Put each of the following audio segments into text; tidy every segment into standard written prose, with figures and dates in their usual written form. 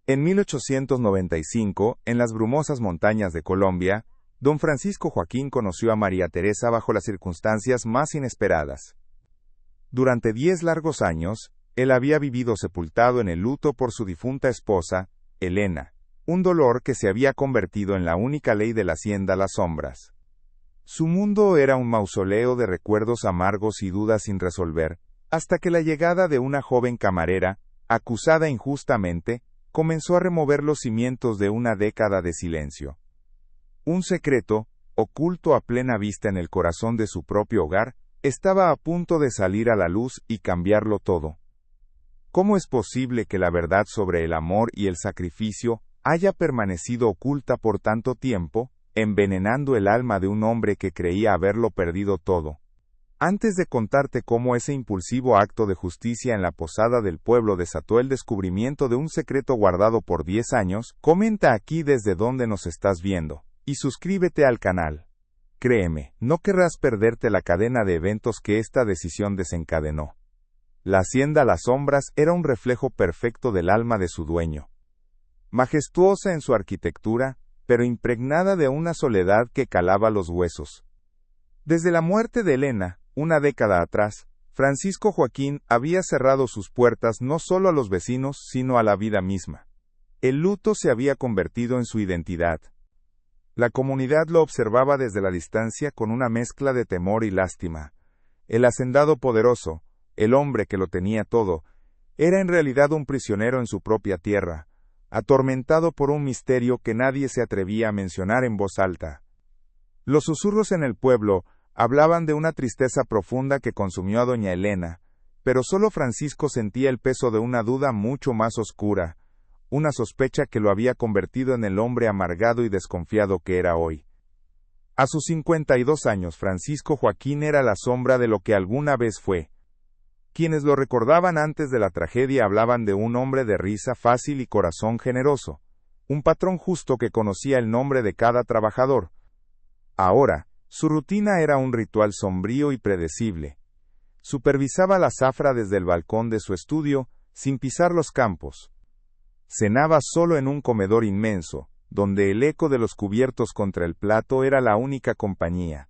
En 1895, en las brumosas montañas de Colombia, don Francisco Joaquín conoció a María Teresa bajo las circunstancias más inesperadas. Durante 10 largos años, él había vivido sepultado en el luto por su difunta esposa, Elena, un dolor que se había convertido en la única ley de la hacienda Las Sombras. Su mundo era un mausoleo de recuerdos amargos y dudas sin resolver, hasta que la llegada de una joven camarera, acusada injustamente, comenzó a remover los cimientos de una década de silencio. Un secreto, oculto a plena vista en el corazón de su propio hogar, estaba a punto de salir a la luz y cambiarlo todo. ¿Cómo es posible que la verdad sobre el amor y el sacrificio haya permanecido oculta por tanto tiempo, envenenando el alma de un hombre que creía haberlo perdido todo? Antes de contarte cómo ese impulsivo acto de justicia en la posada del pueblo desató el descubrimiento de un secreto guardado por 10 años, comenta aquí desde donde nos estás viendo, y suscríbete al canal. Créeme, no querrás perderte la cadena de eventos que esta decisión desencadenó. La hacienda Las Sombras era un reflejo perfecto del alma de su dueño. Majestuosa en su arquitectura, pero impregnada de una soledad que calaba los huesos. Desde la muerte de Elena, una década atrás, Francisco Joaquín había cerrado sus puertas no solo a los vecinos, sino a la vida misma. El luto se había convertido en su identidad. La comunidad lo observaba desde la distancia con una mezcla de temor y lástima. El hacendado poderoso, el hombre que lo tenía todo, era en realidad un prisionero en su propia tierra, atormentado por un misterio que nadie se atrevía a mencionar en voz alta. Los susurros en el pueblo hablaban de una tristeza profunda que consumió a doña Elena, pero solo Francisco sentía el peso de una duda mucho más oscura, una sospecha que lo había convertido en el hombre amargado y desconfiado que era hoy. A sus 52 años, Francisco Joaquín era la sombra de lo que alguna vez fue. Quienes lo recordaban antes de la tragedia hablaban de un hombre de risa fácil y corazón generoso, un patrón justo que conocía el nombre de cada trabajador. Ahora, su rutina era un ritual sombrío y predecible. Supervisaba la zafra desde el balcón de su estudio, sin pisar los campos. Cenaba solo en un comedor inmenso, donde el eco de los cubiertos contra el plato era la única compañía.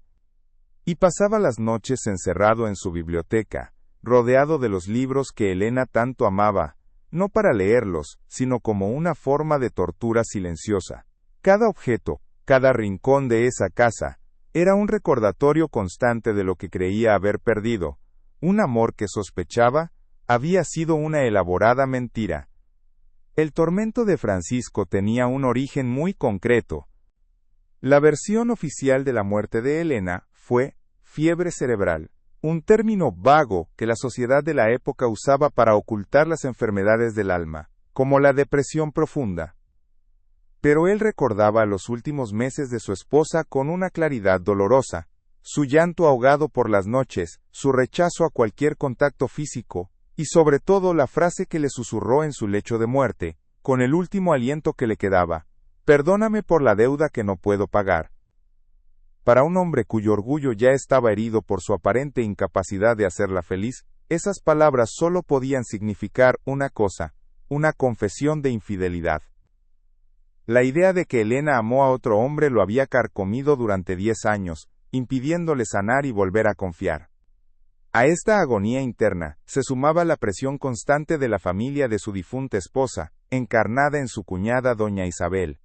Y pasaba las noches encerrado en su biblioteca, rodeado de los libros que Elena tanto amaba, no para leerlos, sino como una forma de tortura silenciosa. Cada objeto, cada rincón de esa casa, era un recordatorio constante de lo que creía haber perdido. Un amor que sospechaba, había sido una elaborada mentira. El tormento de Francisco tenía un origen muy concreto. La versión oficial de la muerte de Elena fue fiebre cerebral, un término vago que la sociedad de la época usaba para ocultar las enfermedades del alma, como la depresión profunda. Pero él recordaba los últimos meses de su esposa con una claridad dolorosa, su llanto ahogado por las noches, su rechazo a cualquier contacto físico, y sobre todo la frase que le susurró en su lecho de muerte, con el último aliento que le quedaba: «Perdóname por la deuda que no puedo pagar». Para un hombre cuyo orgullo ya estaba herido por su aparente incapacidad de hacerla feliz, esas palabras solo podían significar una cosa: una confesión de infidelidad. La idea de que Elena amó a otro hombre lo había carcomido durante 10 años, impidiéndole sanar y volver a confiar. A esta agonía interna se sumaba la presión constante de la familia de su difunta esposa, encarnada en su cuñada doña Isabel.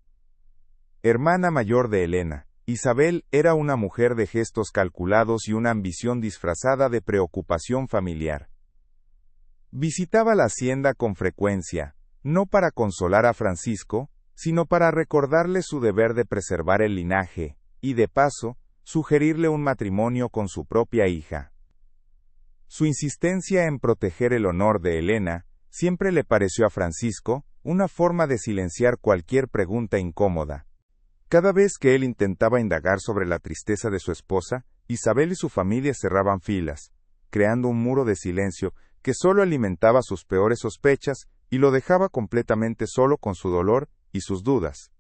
Hermana mayor de Elena, Isabel era una mujer de gestos calculados y una ambición disfrazada de preocupación familiar. Visitaba la hacienda con frecuencia, no para consolar a Francisco, sino para recordarle su deber de preservar el linaje, y de paso, sugerirle un matrimonio con su propia hija. Su insistencia en proteger el honor de Elena siempre le pareció a Francisco una forma de silenciar cualquier pregunta incómoda. Cada vez que él intentaba indagar sobre la tristeza de su esposa, Isabel y su familia cerraban filas, creando un muro de silencio que solo alimentaba sus peores sospechas y lo dejaba completamente solo con su dolor y sus dudas.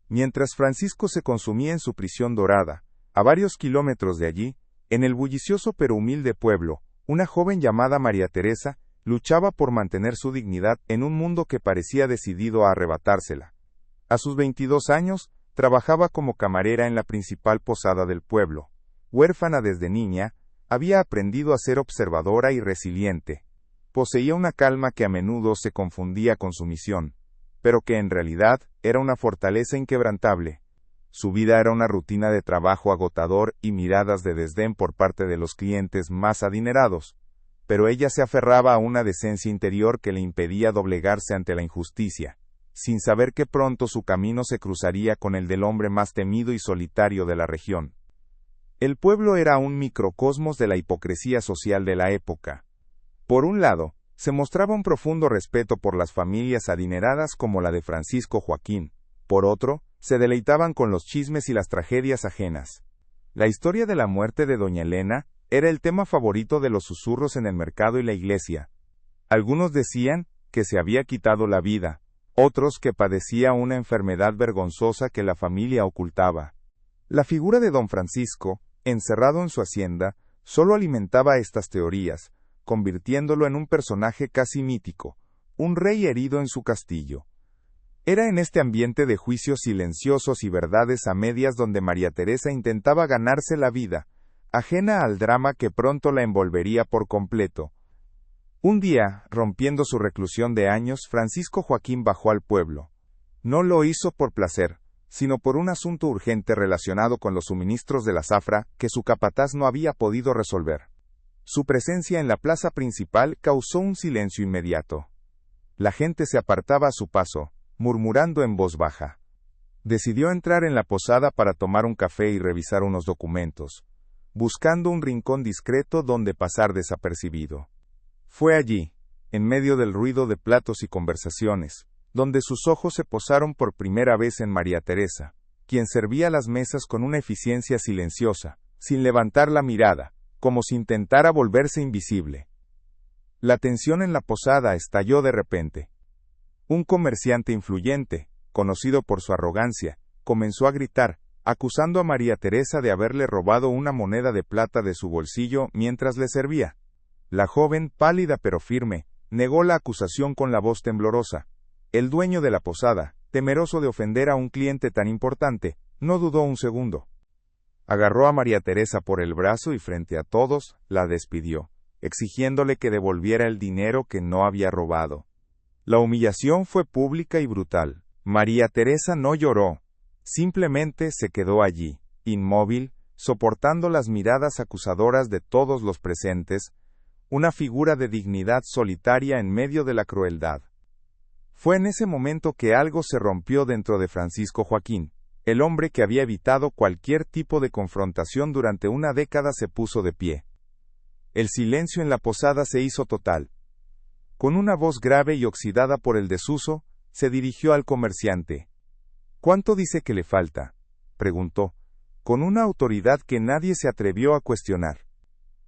Mientras Francisco se consumía en su prisión dorada, a varios kilómetros de allí, en el bullicioso pero humilde pueblo, una joven llamada María Teresa Luchaba por mantener su dignidad en un mundo que parecía decidido a arrebatársela. A sus 22 años, trabajaba como camarera en la principal posada del pueblo. Huérfana desde niña, había aprendido a ser observadora y resiliente. Poseía una calma que a menudo se confundía con sumisión, pero que en realidad era una fortaleza inquebrantable. Su vida era una rutina de trabajo agotador y miradas de desdén por parte de los clientes más adinerados, pero ella se aferraba a una decencia interior que le impedía doblegarse ante la injusticia, sin saber que pronto su camino se cruzaría con el del hombre más temido y solitario de la región. El pueblo era un microcosmos de la hipocresía social de la época. Por un lado, se mostraba un profundo respeto por las familias adineradas como la de Francisco Joaquín. Por otro, se deleitaban con los chismes y las tragedias ajenas. La historia de la muerte de doña Elena era el tema favorito de los susurros en el mercado y la iglesia. Algunos decían que se había quitado la vida, otros que padecía una enfermedad vergonzosa que la familia ocultaba. La figura de don Francisco, encerrado en su hacienda, solo alimentaba estas teorías, convirtiéndolo en un personaje casi mítico, un rey herido en su castillo. Era en este ambiente de juicios silenciosos y verdades a medias donde María Teresa intentaba ganarse la vida, ajena al drama que pronto la envolvería por completo. Un día, rompiendo su reclusión de años, Francisco Joaquín bajó al pueblo. No lo hizo por placer, sino por un asunto urgente relacionado con los suministros de la zafra que su capataz no había podido resolver. Su presencia en la plaza principal causó un silencio inmediato. La gente se apartaba a su paso, murmurando en voz baja. Decidió entrar en la posada para tomar un café y revisar unos documentos, buscando un rincón discreto donde pasar desapercibido. Fue allí, en medio del ruido de platos y conversaciones, donde sus ojos se posaron por primera vez en María Teresa, quien servía las mesas con una eficiencia silenciosa, sin levantar la mirada, como si intentara volverse invisible. La tensión en la posada estalló de repente. Un comerciante influyente, conocido por su arrogancia, comenzó a gritar, acusando a María Teresa de haberle robado una moneda de plata de su bolsillo mientras le servía. La joven, pálida pero firme, negó la acusación con la voz temblorosa. El dueño de la posada, temeroso de ofender a un cliente tan importante, no dudó un segundo. Agarró a María Teresa por el brazo y frente a todos, la despidió, exigiéndole que devolviera el dinero que no había robado. La humillación fue pública y brutal. María Teresa no lloró, simplemente se quedó allí, inmóvil, soportando las miradas acusadoras de todos los presentes, una figura de dignidad solitaria en medio de la crueldad. Fue en ese momento que algo se rompió dentro de Francisco Joaquín. El hombre que había evitado cualquier tipo de confrontación durante una década se puso de pie. El silencio en la posada se hizo total. Con una voz grave y oxidada por el desuso, se dirigió al comerciante. ¿Cuánto dice que le falta?, preguntó, con una autoridad que nadie se atrevió a cuestionar.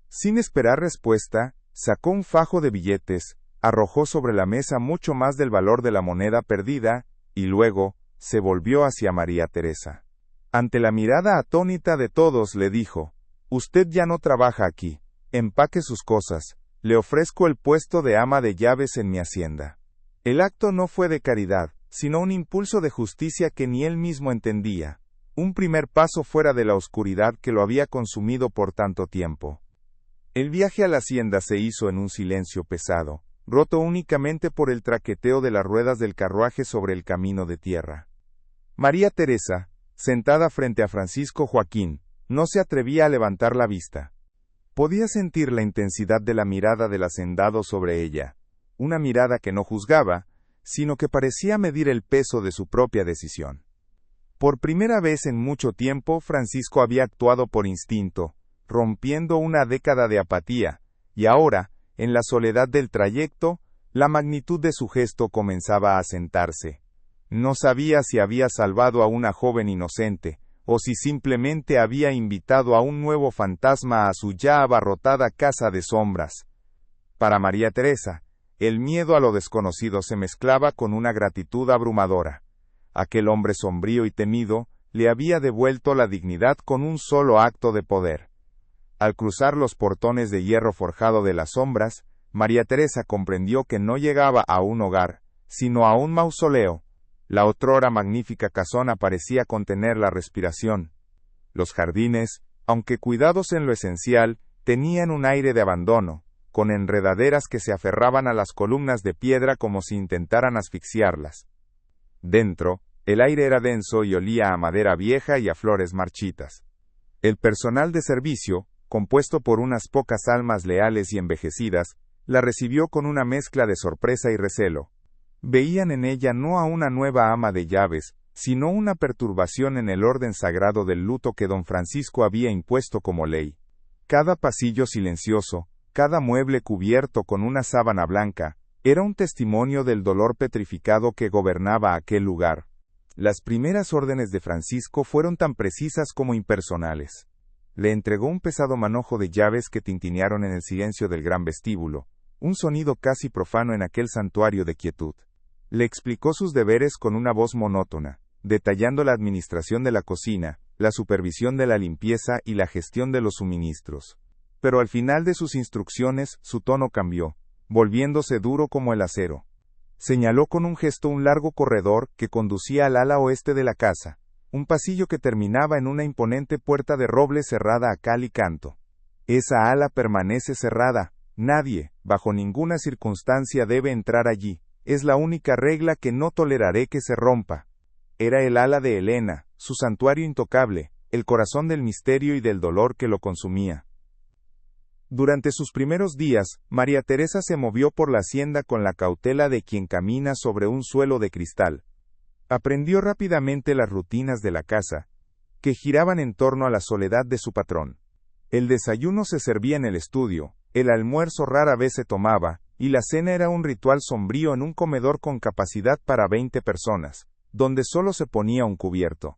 Sin esperar respuesta, sacó un fajo de billetes, arrojó sobre la mesa mucho más del valor de la moneda perdida, y luego, se volvió hacia María Teresa. Ante la mirada atónita de todos le dijo, «Usted ya no trabaja aquí, empaque sus cosas, le ofrezco el puesto de ama de llaves en mi hacienda». El acto no fue de caridad, sino un impulso de justicia que ni él mismo entendía, un primer paso fuera de la oscuridad que lo había consumido por tanto tiempo. El viaje a la hacienda se hizo en un silencio pesado, roto únicamente por el traqueteo de las ruedas del carruaje sobre el camino de tierra. María Teresa, sentada frente a Francisco Joaquín, no se atrevía a levantar la vista. Podía sentir la intensidad de la mirada del hacendado sobre ella, una mirada que no juzgaba, sino que parecía medir el peso de su propia decisión. Por primera vez en mucho tiempo, Francisco había actuado por instinto, rompiendo una década de apatía, y ahora, en la soledad del trayecto, la magnitud de su gesto comenzaba a asentarse. No sabía si había salvado a una joven inocente, o si simplemente había invitado a un nuevo fantasma a su ya abarrotada casa de sombras. Para María Teresa, el miedo a lo desconocido se mezclaba con una gratitud abrumadora. Aquel hombre sombrío y temido le había devuelto la dignidad con un solo acto de poder. Al cruzar los portones de hierro forjado de las sombras, María Teresa comprendió que no llegaba a un hogar, sino a un mausoleo. La otrora magnífica casona parecía contener la respiración. Los jardines, aunque cuidados en lo esencial, tenían un aire de abandono, con enredaderas que se aferraban a las columnas de piedra como si intentaran asfixiarlas. Dentro, el aire era denso y olía a madera vieja y a flores marchitas. El personal de servicio, compuesto por unas pocas almas leales y envejecidas, la recibió con una mezcla de sorpresa y recelo. Veían en ella no a una nueva ama de llaves, sino una perturbación en el orden sagrado del luto que don Francisco había impuesto como ley. Cada pasillo silencioso, cada mueble cubierto con una sábana blanca, era un testimonio del dolor petrificado que gobernaba aquel lugar. Las primeras órdenes de Francisco fueron tan precisas como impersonales. Le entregó un pesado manojo de llaves que tintinearon en el silencio del gran vestíbulo, un sonido casi profano en aquel santuario de quietud. Le explicó sus deberes con una voz monótona, detallando la administración de la cocina, la supervisión de la limpieza y la gestión de los suministros. Pero al final de sus instrucciones, su tono cambió, volviéndose duro como el acero. Señaló con un gesto un largo corredor que conducía al ala oeste de la casa, un pasillo que terminaba en una imponente puerta de roble cerrada a cal y canto. Esa ala permanece cerrada, nadie, bajo ninguna circunstancia debe entrar allí, es la única regla que no toleraré que se rompa. Era el ala de Elena, su santuario intocable, el corazón del misterio y del dolor que lo consumía. Durante sus primeros días, María Teresa se movió por la hacienda con la cautela de quien camina sobre un suelo de cristal. Aprendió rápidamente las rutinas de la casa, que giraban en torno a la soledad de su patrón. El desayuno se servía en el estudio, el almuerzo rara vez se tomaba, y la cena era un ritual sombrío en un comedor con capacidad para 20 personas, donde solo se ponía un cubierto.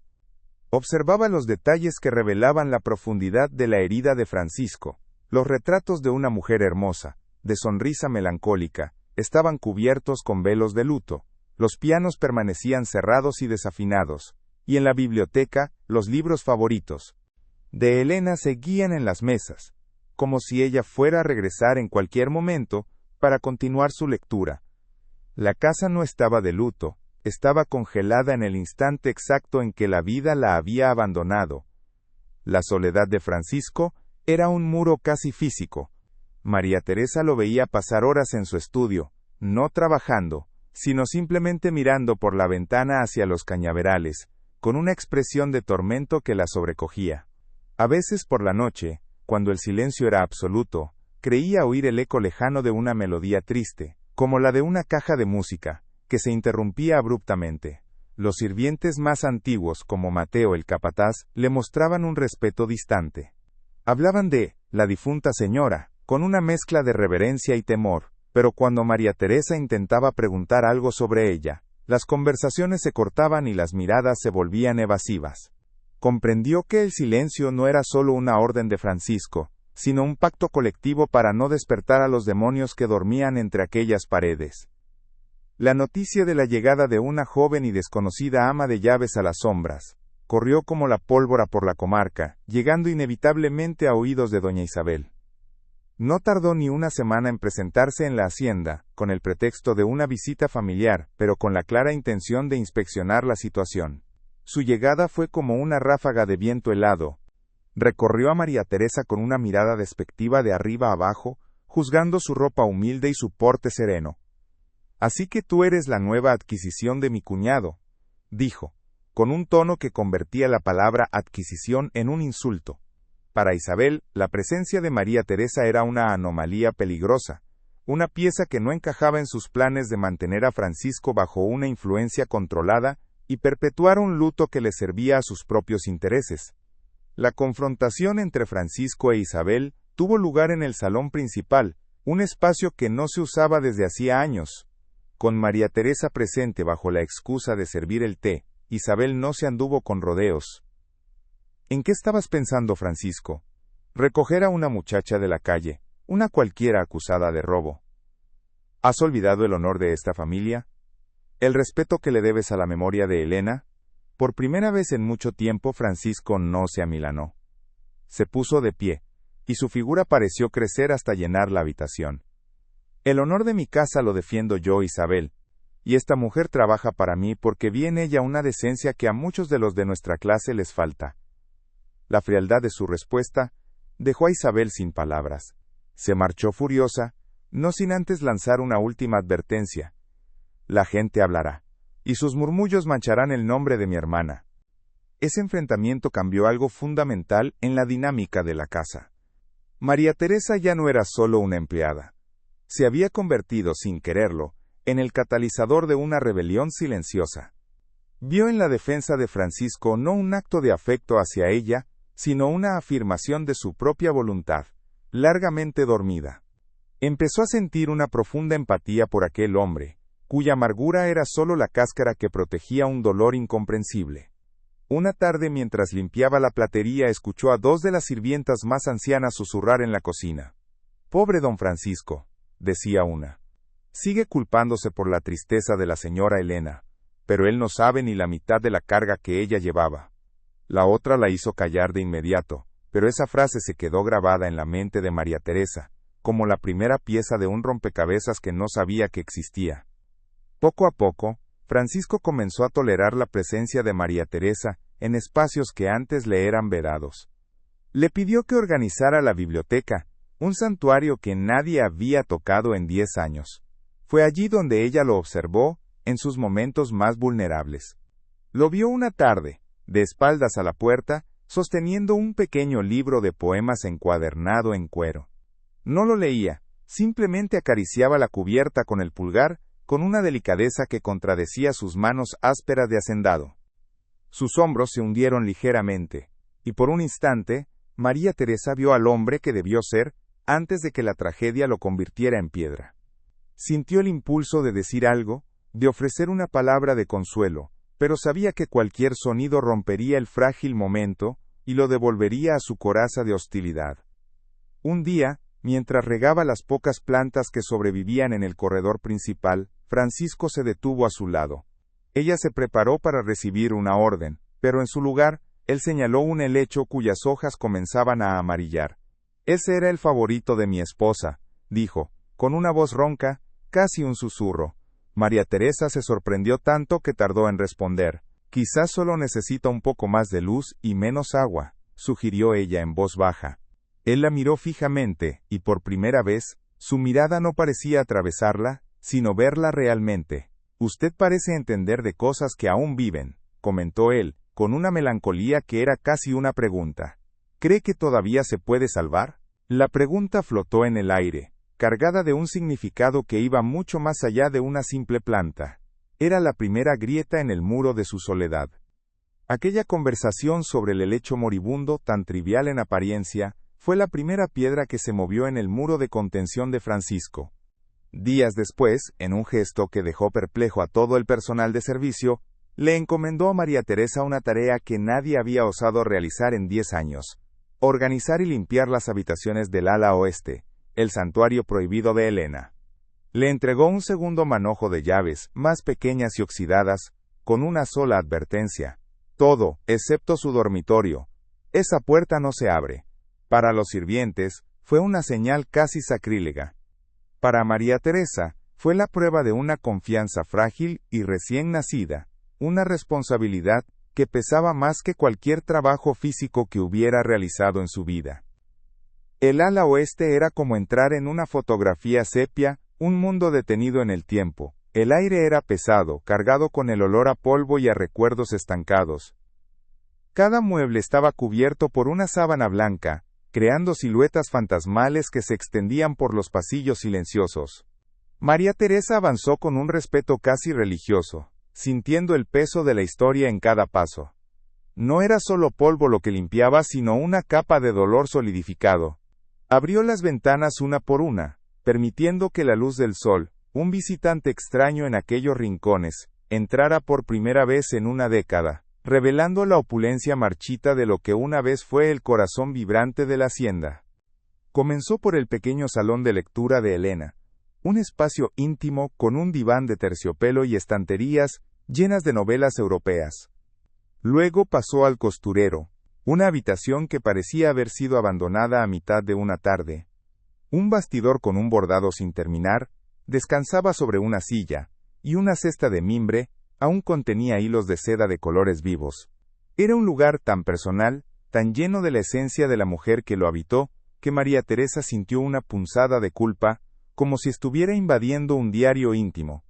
Observaba los detalles que revelaban la profundidad de la herida de Francisco. Los retratos de una mujer hermosa, de sonrisa melancólica, estaban cubiertos con velos de luto, los pianos permanecían cerrados y desafinados, y en la biblioteca, los libros favoritos de Elena seguían en las mesas, como si ella fuera a regresar en cualquier momento, para continuar su lectura. La casa no estaba de luto, estaba congelada en el instante exacto en que la vida la había abandonado. La soledad de Francisco era un muro casi físico. María Teresa lo veía pasar horas en su estudio, no trabajando, sino simplemente mirando por la ventana hacia los cañaverales, con una expresión de tormento que la sobrecogía. A veces por la noche, cuando el silencio era absoluto, creía oír el eco lejano de una melodía triste, como la de una caja de música, que se interrumpía abruptamente. Los sirvientes más antiguos, como Mateo el capataz, le mostraban un respeto distante. Hablaban de la difunta señora, con una mezcla de reverencia y temor, pero cuando María Teresa intentaba preguntar algo sobre ella, las conversaciones se cortaban y las miradas se volvían evasivas. Comprendió que el silencio no era solo una orden de Francisco, sino un pacto colectivo para no despertar a los demonios que dormían entre aquellas paredes. La noticia de la llegada de una joven y desconocida ama de llaves a las sombras corrió como la pólvora por la comarca, llegando inevitablemente a oídos de doña Isabel. No tardó ni una semana en presentarse en la hacienda, con el pretexto de una visita familiar, pero con la clara intención de inspeccionar la situación. Su llegada fue como una ráfaga de viento helado. Recorrió a María Teresa con una mirada despectiva de arriba abajo, juzgando su ropa humilde y su porte sereno. «Así que tú eres la nueva adquisición de mi cuñado», dijo, con un tono que convertía la palabra adquisición en un insulto. Para Isabel, la presencia de María Teresa era una anomalía peligrosa, una pieza que no encajaba en sus planes de mantener a Francisco bajo una influencia controlada y perpetuar un luto que le servía a sus propios intereses. La confrontación entre Francisco e Isabel tuvo lugar en el salón principal, un espacio que no se usaba desde hacía años. Con María Teresa presente bajo la excusa de servir el té, Isabel no se anduvo con rodeos. ¿En qué estabas pensando, Francisco? Recoger a una muchacha de la calle, una cualquiera acusada de robo. ¿Has olvidado el honor de esta familia? ¿El respeto que le debes a la memoria de Elena? Por primera vez en mucho tiempo Francisco no se amilanó. Se puso de pie, y su figura pareció crecer hasta llenar la habitación. El honor de mi casa lo defiendo yo, Isabel, y esta mujer trabaja para mí porque vi en ella una decencia que a muchos de los de nuestra clase les falta. La frialdad de su respuesta dejó a Isabel sin palabras. Se marchó furiosa, no sin antes lanzar una última advertencia. La gente hablará, y sus murmullos mancharán el nombre de mi hermana. Ese enfrentamiento cambió algo fundamental en la dinámica de la casa. María Teresa ya no era solo una empleada. Se había convertido, sin quererlo, en el catalizador de una rebelión silenciosa. Vio en la defensa de Francisco no un acto de afecto hacia ella, sino una afirmación de su propia voluntad, largamente dormida. Empezó a sentir una profunda empatía por aquel hombre, cuya amargura era solo la cáscara que protegía un dolor incomprensible. Una tarde, mientras limpiaba la platería, escuchó a dos de las sirvientas más ancianas susurrar en la cocina. «Pobre don Francisco», decía una. «Sigue culpándose por la tristeza de la señora Elena, pero él no sabe ni la mitad de la carga que ella llevaba». La otra la hizo callar de inmediato, pero esa frase se quedó grabada en la mente de María Teresa, como la primera pieza de un rompecabezas que no sabía que existía. Poco a poco, Francisco comenzó a tolerar la presencia de María Teresa en espacios que antes le eran vedados. Le pidió que organizara la biblioteca, un santuario que nadie había tocado en 10 años. Fue allí donde ella lo observó, en sus momentos más vulnerables. Lo vio una tarde, de espaldas a la puerta, sosteniendo un pequeño libro de poemas encuadernado en cuero. No lo leía, simplemente acariciaba la cubierta con el pulgar, con una delicadeza que contradecía sus manos ásperas de hacendado. Sus hombros se hundieron ligeramente, y por un instante, María Teresa vio al hombre que debió ser, antes de que la tragedia lo convirtiera en piedra. Sintió el impulso de decir algo, de ofrecer una palabra de consuelo, pero sabía que cualquier sonido rompería el frágil momento, y lo devolvería a su coraza de hostilidad. Un día, mientras regaba las pocas plantas que sobrevivían en el corredor principal, Francisco se detuvo a su lado. Ella se preparó para recibir una orden, pero en su lugar, él señaló un helecho cuyas hojas comenzaban a amarillar. «Ese era el favorito de mi esposa», dijo, con una voz ronca, casi un susurro. María Teresa se sorprendió tanto que tardó en responder. «Quizás solo necesita un poco más de luz y menos agua», sugirió ella en voz baja. Él la miró fijamente, y por primera vez, su mirada no parecía atravesarla, sino verla realmente. «Usted parece entender de cosas que aún viven», comentó él, con una melancolía que era casi una pregunta. «¿Cree que todavía se puede salvar?» La pregunta flotó en el aire, cargada de un significado que iba mucho más allá de una simple planta. Era la primera grieta en el muro de su soledad. Aquella conversación sobre el helecho moribundo, tan trivial en apariencia, fue la primera piedra que se movió en el muro de contención de Francisco. Días después, en un gesto que dejó perplejo a todo el personal de servicio, le encomendó a María Teresa una tarea que nadie había osado realizar en 10 años: organizar y limpiar las habitaciones del ala oeste, el santuario prohibido de Elena. Le entregó un segundo manojo de llaves, más pequeñas y oxidadas, con una sola advertencia: todo, excepto su dormitorio. Esa puerta no se abre. Para los sirvientes, fue una señal casi sacrílega. Para María Teresa, fue la prueba de una confianza frágil y recién nacida, una responsabilidad que pesaba más que cualquier trabajo físico que hubiera realizado en su vida. El ala oeste era como entrar en una fotografía sepia, un mundo detenido en el tiempo. El aire era pesado, cargado con el olor a polvo y a recuerdos estancados. Cada mueble estaba cubierto por una sábana blanca, creando siluetas fantasmales que se extendían por los pasillos silenciosos. María Teresa avanzó con un respeto casi religioso, sintiendo el peso de la historia en cada paso. No era solo polvo lo que limpiaba, sino una capa de dolor solidificado. Abrió las ventanas una por una, permitiendo que la luz del sol, un visitante extraño en aquellos rincones, entrara por primera vez en una década, revelando la opulencia marchita de lo que una vez fue el corazón vibrante de la hacienda. Comenzó por el pequeño salón de lectura de Elena, un espacio íntimo con un diván de terciopelo y estanterías llenas de novelas europeas. Luego pasó al costurero, una habitación que parecía haber sido abandonada a mitad de una tarde. Un bastidor con un bordado sin terminar, descansaba sobre una silla, y una cesta de mimbre aún contenía hilos de seda de colores vivos. Era un lugar tan personal, tan lleno de la esencia de la mujer que lo habitó, que María Teresa sintió una punzada de culpa, como si estuviera invadiendo un diario íntimo.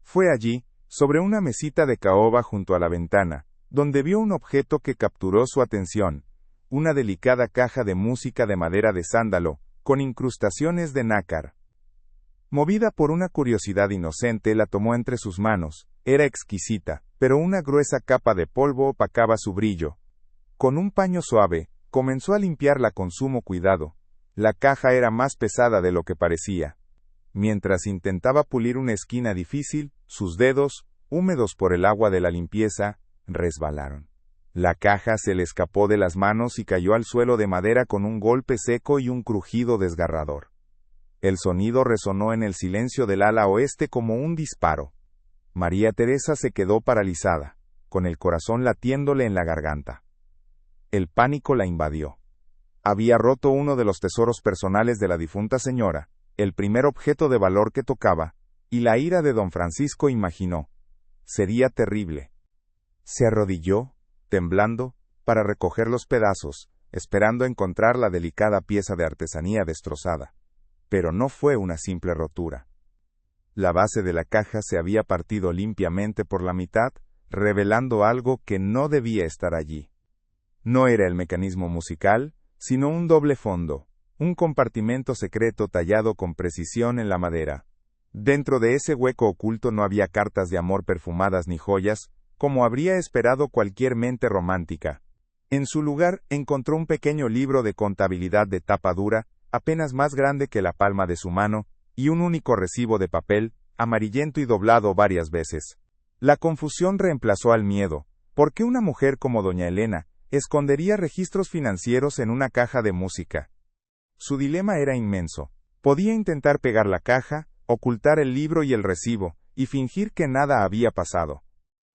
Fue allí, sobre una mesita de caoba junto a la ventana, donde vio un objeto que capturó su atención, una delicada caja de música de madera de sándalo, con incrustaciones de nácar. Movida por una curiosidad inocente, la tomó entre sus manos. Era exquisita, pero una gruesa capa de polvo opacaba su brillo. Con un paño suave, comenzó a limpiarla con sumo cuidado. La caja era más pesada de lo que parecía. Mientras intentaba pulir una esquina difícil, sus dedos, húmedos por el agua de la limpieza, resbalaron. La caja se le escapó de las manos y cayó al suelo de madera con un golpe seco y un crujido desgarrador. El sonido resonó en el silencio del ala oeste como un disparo. María Teresa se quedó paralizada, con el corazón latiéndole en la garganta. El pánico la invadió. Había roto uno de los tesoros personales de la difunta señora, el primer objeto de valor que tocaba, y la ira de don Francisco imaginó. Sería terrible. Se arrodilló, temblando, para recoger los pedazos, esperando encontrar la delicada pieza de artesanía destrozada. Pero no fue una simple rotura. La base de la caja se había partido limpiamente por la mitad, revelando algo que no debía estar allí. No era el mecanismo musical, sino un doble fondo, un compartimento secreto tallado con precisión en la madera. Dentro de ese hueco oculto no había cartas de amor perfumadas ni joyas, como habría esperado cualquier mente romántica. En su lugar, encontró un pequeño libro de contabilidad de tapa dura, apenas más grande que la palma de su mano, y un único recibo de papel, amarillento y doblado varias veces. La confusión reemplazó al miedo. ¿Por qué una mujer como doña Elena escondería registros financieros en una caja de música? Su dilema era inmenso. Podía intentar pegar la caja, ocultar el libro y el recibo, y fingir que nada había pasado.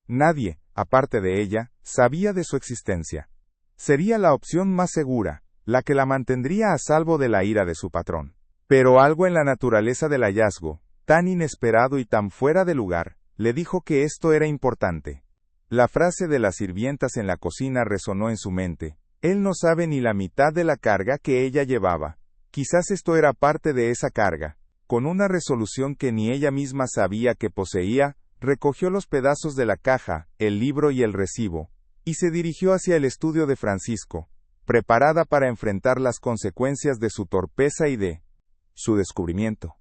Nadie, aparte de ella, sabía de su existencia. Sería la opción más segura, la que la mantendría a salvo de la ira de su patrón. Pero algo en la naturaleza del hallazgo, tan inesperado y tan fuera de lugar, le dijo que esto era importante. La frase de las sirvientas en la cocina resonó en su mente. Él no sabe ni la mitad de la carga que ella llevaba. Quizás esto era parte de esa carga. Con una resolución que ni ella misma sabía que poseía, recogió los pedazos de la caja, el libro y el recibo, y se dirigió hacia el estudio de Francisco, preparada para enfrentar las consecuencias de su torpeza y de su descubrimiento.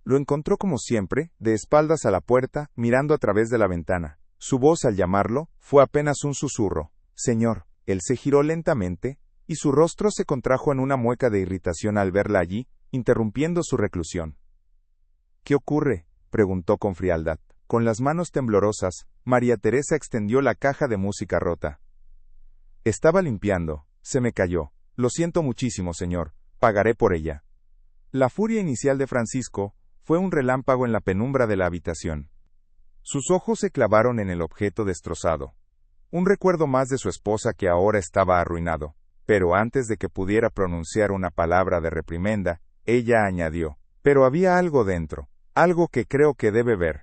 Lo encontró como siempre, de espaldas a la puerta, mirando a través de la ventana. Su voz al llamarlo, fue apenas un susurro. «Señor». Él se giró lentamente, y su rostro se contrajo en una mueca de irritación al verla allí, interrumpiendo su reclusión. «¿Qué ocurre?», preguntó con frialdad. Con las manos temblorosas, María Teresa extendió la caja de música rota. «Estaba limpiando. Se me cayó. Lo siento muchísimo, señor. Pagaré por ella». La furia inicial de Francisco fue un relámpago en la penumbra de la habitación. Sus ojos se clavaron en el objeto destrozado. Un recuerdo más de su esposa que ahora estaba arruinado. Pero antes de que pudiera pronunciar una palabra de reprimenda, ella añadió: «Pero había algo dentro, algo que creo que debe ver».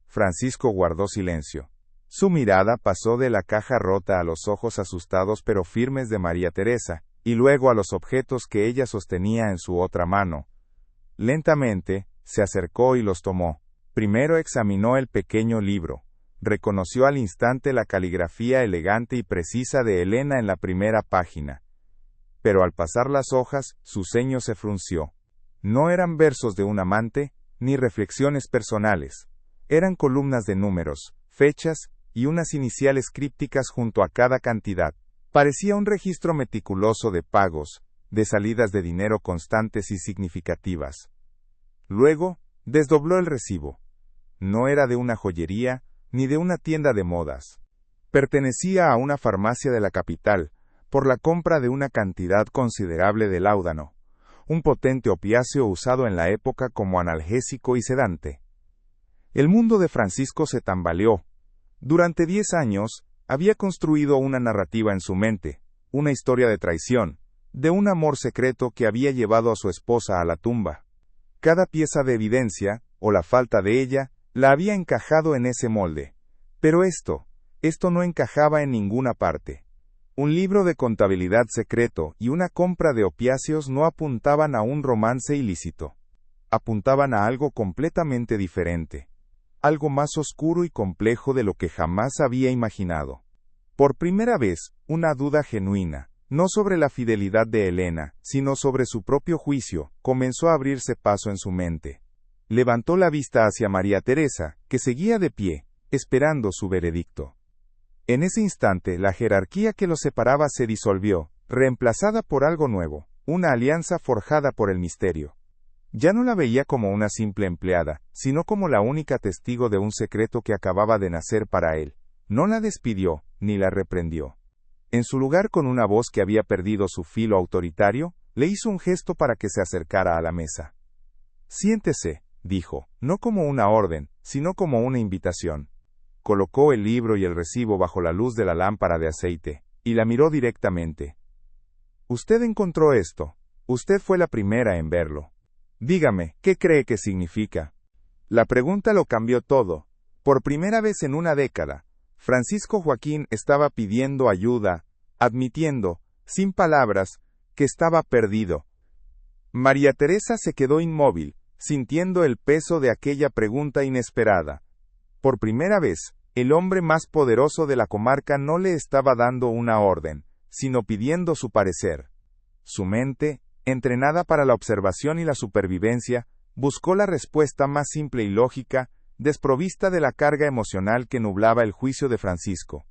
Francisco guardó silencio. Su mirada pasó de la caja rota a los ojos asustados pero firmes de María Teresa, y luego a los objetos que ella sostenía en su otra mano. Lentamente, se acercó y los tomó. Primero examinó el pequeño libro. Reconoció al instante la caligrafía elegante y precisa de Elena en la primera página. Pero al pasar las hojas, su ceño se frunció. No eran versos de un amante, ni reflexiones personales. Eran columnas de números, fechas, y unas iniciales crípticas junto a cada cantidad. Parecía un registro meticuloso de pagos, de salidas de dinero constantes y significativas. Luego, desdobló el recibo. No era de una joyería, ni de una tienda de modas. Pertenecía a una farmacia de la capital, por la compra de una cantidad considerable de láudano, un potente opiáceo usado en la época como analgésico y sedante. El mundo de Francisco se tambaleó. Durante 10 años, había construido una narrativa en su mente, una historia de traición, de un amor secreto que había llevado a su esposa a la tumba. Cada pieza de evidencia, o la falta de ella, la había encajado en ese molde. Pero esto no encajaba en ninguna parte. Un libro de contabilidad secreto y una compra de opiáceos no apuntaban a un romance ilícito. Apuntaban a algo completamente diferente. Algo más oscuro y complejo de lo que jamás había imaginado. Por primera vez, una duda genuina, no sobre la fidelidad de Elena, sino sobre su propio juicio, comenzó a abrirse paso en su mente. Levantó la vista hacia María Teresa, que seguía de pie, esperando su veredicto. En ese instante, la jerarquía que los separaba se disolvió, reemplazada por algo nuevo, una alianza forjada por el misterio. Ya no la veía como una simple empleada, sino como la única testigo de un secreto que acababa de nacer para él. No la despidió, ni la reprendió. En su lugar, con una voz que había perdido su filo autoritario, le hizo un gesto para que se acercara a la mesa. «Siéntese», dijo, no como una orden, sino como una invitación. Colocó el libro y el recibo bajo la luz de la lámpara de aceite, y la miró directamente. «Usted encontró esto. Usted fue la primera en verlo. Dígame, ¿qué cree que significa?» La pregunta lo cambió todo. Por primera vez en una década, Francisco Joaquín estaba pidiendo ayuda, admitiendo, sin palabras, que estaba perdido. María Teresa se quedó inmóvil, sintiendo el peso de aquella pregunta inesperada. Por primera vez, el hombre más poderoso de la comarca no le estaba dando una orden, sino pidiendo su parecer. Su mente, entrenada para la observación y la supervivencia, buscó la respuesta más simple y lógica, desprovista de la carga emocional que nublaba el juicio de Francisco.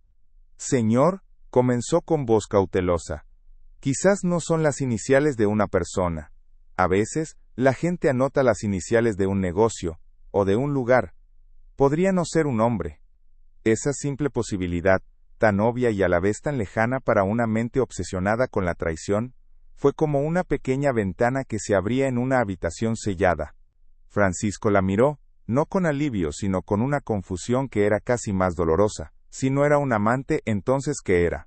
«Señor», comenzó con voz cautelosa, «quizás no son las iniciales de una persona. A veces, la gente anota las iniciales de un negocio, o de un lugar. Podría no ser un hombre». Esa simple posibilidad, tan obvia y a la vez tan lejana para una mente obsesionada con la traición, fue como una pequeña ventana que se abría en una habitación sellada. Francisco la miró, no con alivio sino con una confusión que era casi más dolorosa. Si no era un amante, entonces ¿qué era?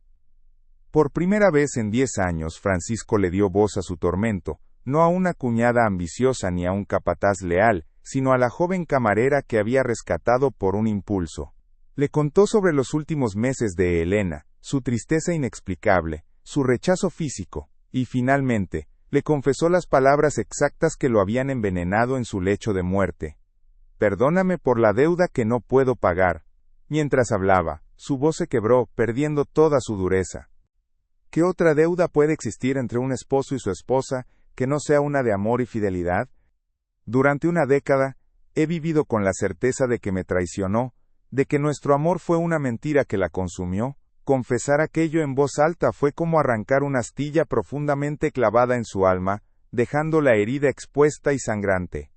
Por primera vez en 10 años Francisco le dio voz a su tormento, no a una cuñada ambiciosa ni a un capataz leal, sino a la joven camarera que había rescatado por un impulso. Le contó sobre los últimos meses de Elena, su tristeza inexplicable, su rechazo físico, y finalmente, le confesó las palabras exactas que lo habían envenenado en su lecho de muerte. «Perdóname por la deuda que no puedo pagar». Mientras hablaba, su voz se quebró, perdiendo toda su dureza. ¿Qué otra deuda puede existir entre un esposo y su esposa, que no sea una de amor y fidelidad? Durante una década, he vivido con la certeza de que me traicionó, de que nuestro amor fue una mentira que la consumió. Confesar aquello en voz alta fue como arrancar una astilla profundamente clavada en su alma, dejando la herida expuesta y sangrante.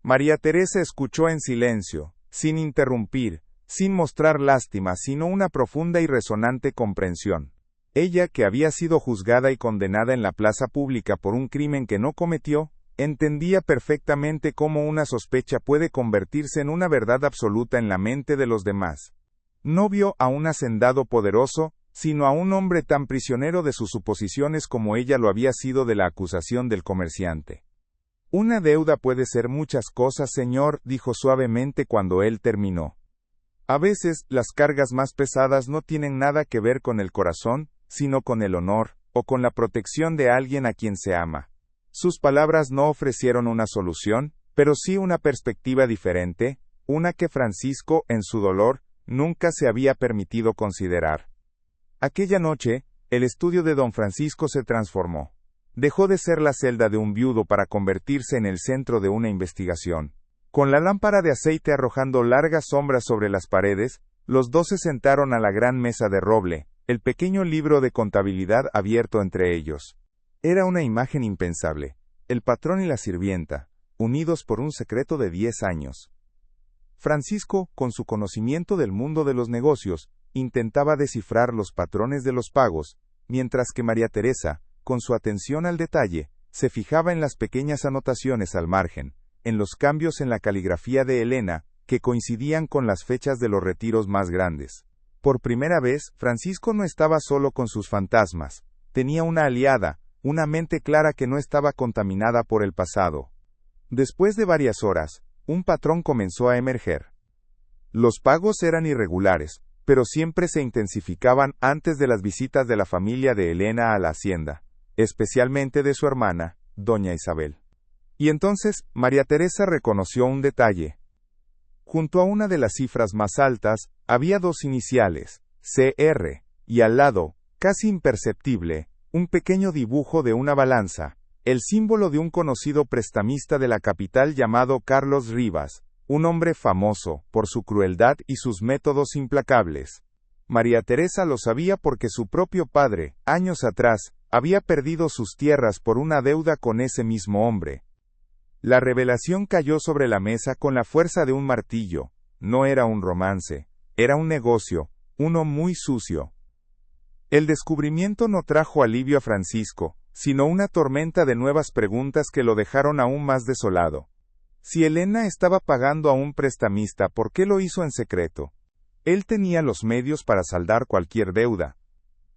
María Teresa escuchó en silencio, sin interrumpir, sin mostrar lástima, sino una profunda y resonante comprensión. Ella, que había sido juzgada y condenada en la plaza pública por un crimen que no cometió, entendía perfectamente cómo una sospecha puede convertirse en una verdad absoluta en la mente de los demás. No vio a un hacendado poderoso, sino a un hombre tan prisionero de sus suposiciones como ella lo había sido de la acusación del comerciante. «Una deuda puede ser muchas cosas, señor», dijo suavemente cuando él terminó. «A veces, las cargas más pesadas no tienen nada que ver con el corazón, sino con el honor, o con la protección de alguien a quien se ama». Sus palabras no ofrecieron una solución, pero sí una perspectiva diferente, una que Francisco, en su dolor, nunca se había permitido considerar. Aquella noche, el estudio de don Francisco se transformó. Dejó de ser la celda de un viudo para convertirse en el centro de una investigación. Con la lámpara de aceite arrojando largas sombras sobre las paredes, los dos se sentaron a la gran mesa de roble, el pequeño libro de contabilidad abierto entre ellos. Era una imagen impensable, el patrón y la sirvienta, unidos por un secreto de 10 años. Francisco, con su conocimiento del mundo de los negocios, intentaba descifrar los patrones de los pagos, mientras que María Teresa, con su atención al detalle, se fijaba en las pequeñas anotaciones al margen, en los cambios en la caligrafía de Elena, que coincidían con las fechas de los retiros más grandes. Por primera vez, Francisco no estaba solo con sus fantasmas, tenía una aliada, una mente clara que no estaba contaminada por el pasado. Después de varias horas, un patrón comenzó a emerger. Los pagos eran irregulares, pero siempre se intensificaban antes de las visitas de la familia de Elena a la hacienda, especialmente de su hermana, doña Isabel. Y entonces, María Teresa reconoció un detalle. Junto a una de las cifras más altas, había dos iniciales, CR, y al lado, casi imperceptible, un pequeño dibujo de una balanza, el símbolo de un conocido prestamista de la capital llamado Carlos Rivas, un hombre famoso por su crueldad y sus métodos implacables. María Teresa lo sabía porque su propio padre, años atrás, había perdido sus tierras por una deuda con ese mismo hombre. La revelación cayó sobre la mesa con la fuerza de un martillo. No era un romance, era un negocio, uno muy sucio. El descubrimiento no trajo alivio a Francisco, sino una tormenta de nuevas preguntas que lo dejaron aún más desolado. Si Elena estaba pagando a un prestamista, ¿por qué lo hizo en secreto? Él tenía los medios para saldar cualquier deuda.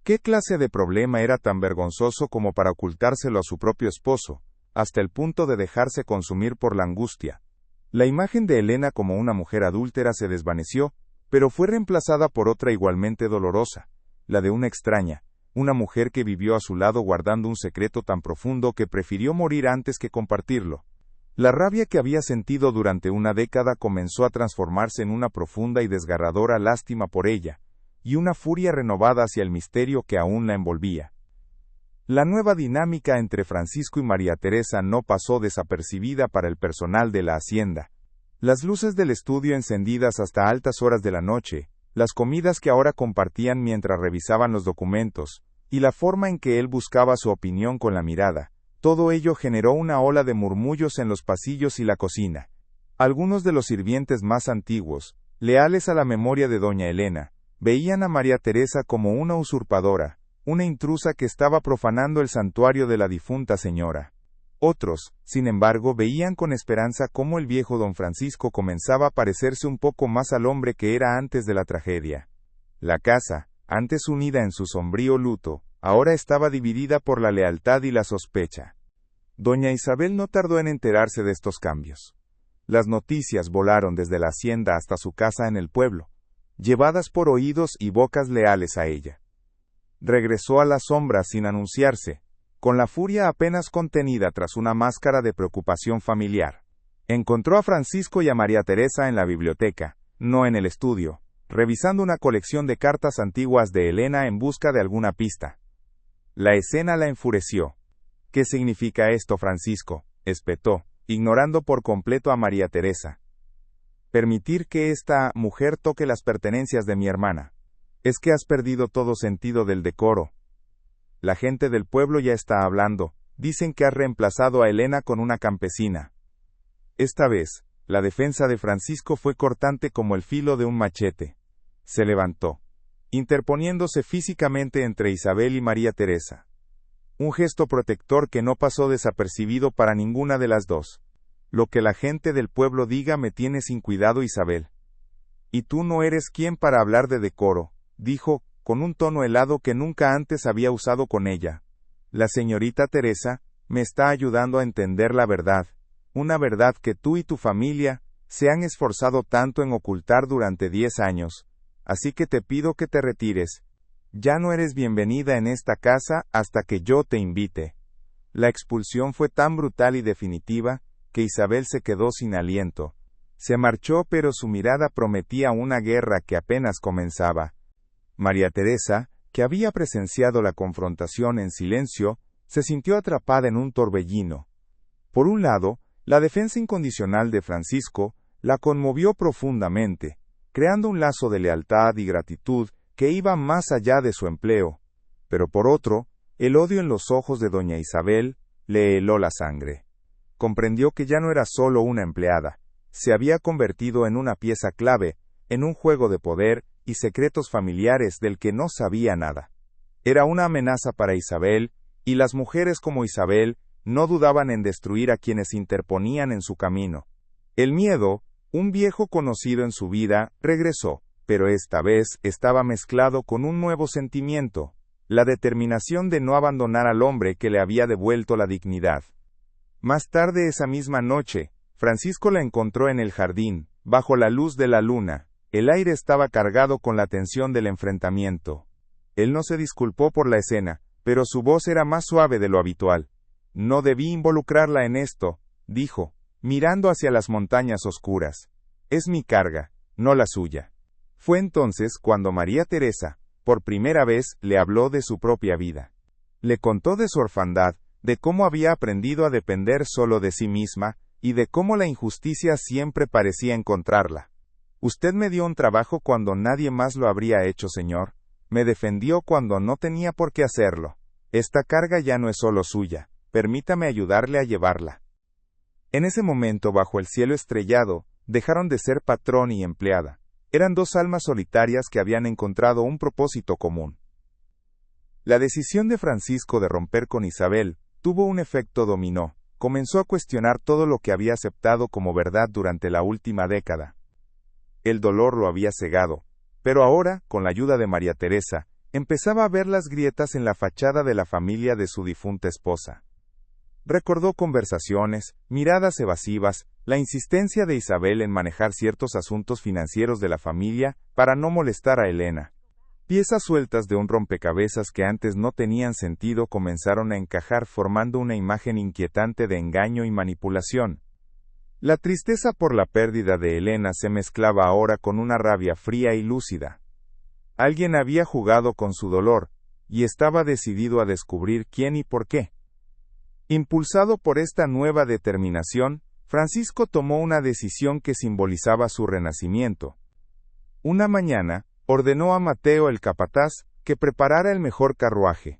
¿Qué clase de problema era tan vergonzoso como para ocultárselo a su propio esposo, hasta el punto de dejarse consumir por la angustia? La imagen de Elena como una mujer adúltera se desvaneció, pero fue reemplazada por otra igualmente dolorosa, la de una extraña, una mujer que vivió a su lado guardando un secreto tan profundo que prefirió morir antes que compartirlo. La rabia que había sentido durante una década comenzó a transformarse en una profunda y desgarradora lástima por ella, y una furia renovada hacia el misterio que aún la envolvía. La nueva dinámica entre Francisco y María Teresa no pasó desapercibida para el personal de la hacienda. Las luces del estudio encendidas hasta altas horas de la noche, las comidas que ahora compartían mientras revisaban los documentos, y la forma en que él buscaba su opinión con la mirada, todo ello generó una ola de murmullos en los pasillos y la cocina. Algunos de los sirvientes más antiguos, leales a la memoria de doña Elena, veían a María Teresa como una usurpadora, una intrusa que estaba profanando el santuario de la difunta señora. Otros, sin embargo, veían con esperanza cómo el viejo don Francisco comenzaba a parecerse un poco más al hombre que era antes de la tragedia. La casa, antes unida en su sombrío luto, ahora estaba dividida por la lealtad y la sospecha. Doña Isabel no tardó en enterarse de estos cambios. Las noticias volaron desde la hacienda hasta su casa en el pueblo, llevadas por oídos y bocas leales a ella. Regresó a la sombra sin anunciarse, con la furia apenas contenida tras una máscara de preocupación familiar. Encontró a Francisco y a María Teresa en la biblioteca, no en el estudio, revisando una colección de cartas antiguas de Elena en busca de alguna pista. La escena la enfureció. ¿Qué significa esto, Francisco?, espetó, ignorando por completo a María Teresa. Permitir que esta mujer toque las pertenencias de mi hermana. Es que has perdido todo sentido del decoro. La gente del pueblo ya está hablando, dicen que has reemplazado a Elena con una campesina. Esta vez, la defensa de Francisco fue cortante como el filo de un machete. Se levantó, interponiéndose físicamente entre Isabel y María Teresa. Un gesto protector que no pasó desapercibido para ninguna de las dos. Lo que la gente del pueblo diga me tiene sin cuidado, Isabel. Y tú no eres quien para hablar de decoro, dijo, con un tono helado que nunca antes había usado con ella. La señorita Teresa me está ayudando a entender la verdad, una verdad que tú y tu familia se han esforzado tanto en ocultar durante 10 años. Así que te pido que te retires. Ya no eres bienvenida en esta casa hasta que yo te invite. La expulsión fue tan brutal y definitiva, que Isabel se quedó sin aliento. Se marchó, pero su mirada prometía una guerra que apenas comenzaba. María Teresa, que había presenciado la confrontación en silencio, se sintió atrapada en un torbellino. Por un lado, la defensa incondicional de Francisco la conmovió profundamente, creando un lazo de lealtad y gratitud que iba más allá de su empleo, pero por otro, el odio en los ojos de doña Isabel le heló la sangre. Comprendió que ya no era solo una empleada, se había convertido en una pieza clave, en un juego de poder y secretos familiares del que no sabía nada. Era una amenaza para Isabel, y las mujeres como Isabel no dudaban en destruir a quienes interponían en su camino. El miedo, un viejo conocido en su vida, regresó, pero esta vez estaba mezclado con un nuevo sentimiento, la determinación de no abandonar al hombre que le había devuelto la dignidad. Más tarde esa misma noche, Francisco la encontró en el jardín, bajo la luz de la luna. El aire estaba cargado con la tensión del enfrentamiento. Él no se disculpó por la escena, pero su voz era más suave de lo habitual. No debí involucrarla en esto, dijo, mirando hacia las montañas oscuras. Es mi carga, no la suya. Fue entonces cuando María Teresa, por primera vez, le habló de su propia vida. Le contó de su orfandad, de cómo había aprendido a depender solo de sí misma, y de cómo la injusticia siempre parecía encontrarla. Usted me dio un trabajo cuando nadie más lo habría hecho, señor. Me defendió cuando no tenía por qué hacerlo. Esta carga ya no es solo suya. Permítame ayudarle a llevarla. En ese momento, bajo el cielo estrellado, dejaron de ser patrón y empleada. Eran dos almas solitarias que habían encontrado un propósito común. La decisión de Francisco de romper con Isabel tuvo un efecto dominó. Comenzó a cuestionar todo lo que había aceptado como verdad durante la última década. El dolor lo había cegado, pero ahora, con la ayuda de María Teresa, empezaba a ver las grietas en la fachada de la familia de su difunta esposa. Recordó conversaciones, miradas evasivas, la insistencia de Isabel en manejar ciertos asuntos financieros de la familia para no molestar a Elena. Piezas sueltas de un rompecabezas que antes no tenían sentido comenzaron a encajar formando una imagen inquietante de engaño y manipulación. La tristeza por la pérdida de Elena se mezclaba ahora con una rabia fría y lúcida. Alguien había jugado con su dolor, y estaba decidido a descubrir quién y por qué. Impulsado por esta nueva determinación, Francisco tomó una decisión que simbolizaba su renacimiento. Una mañana, ordenó a Mateo el capataz que preparara el mejor carruaje.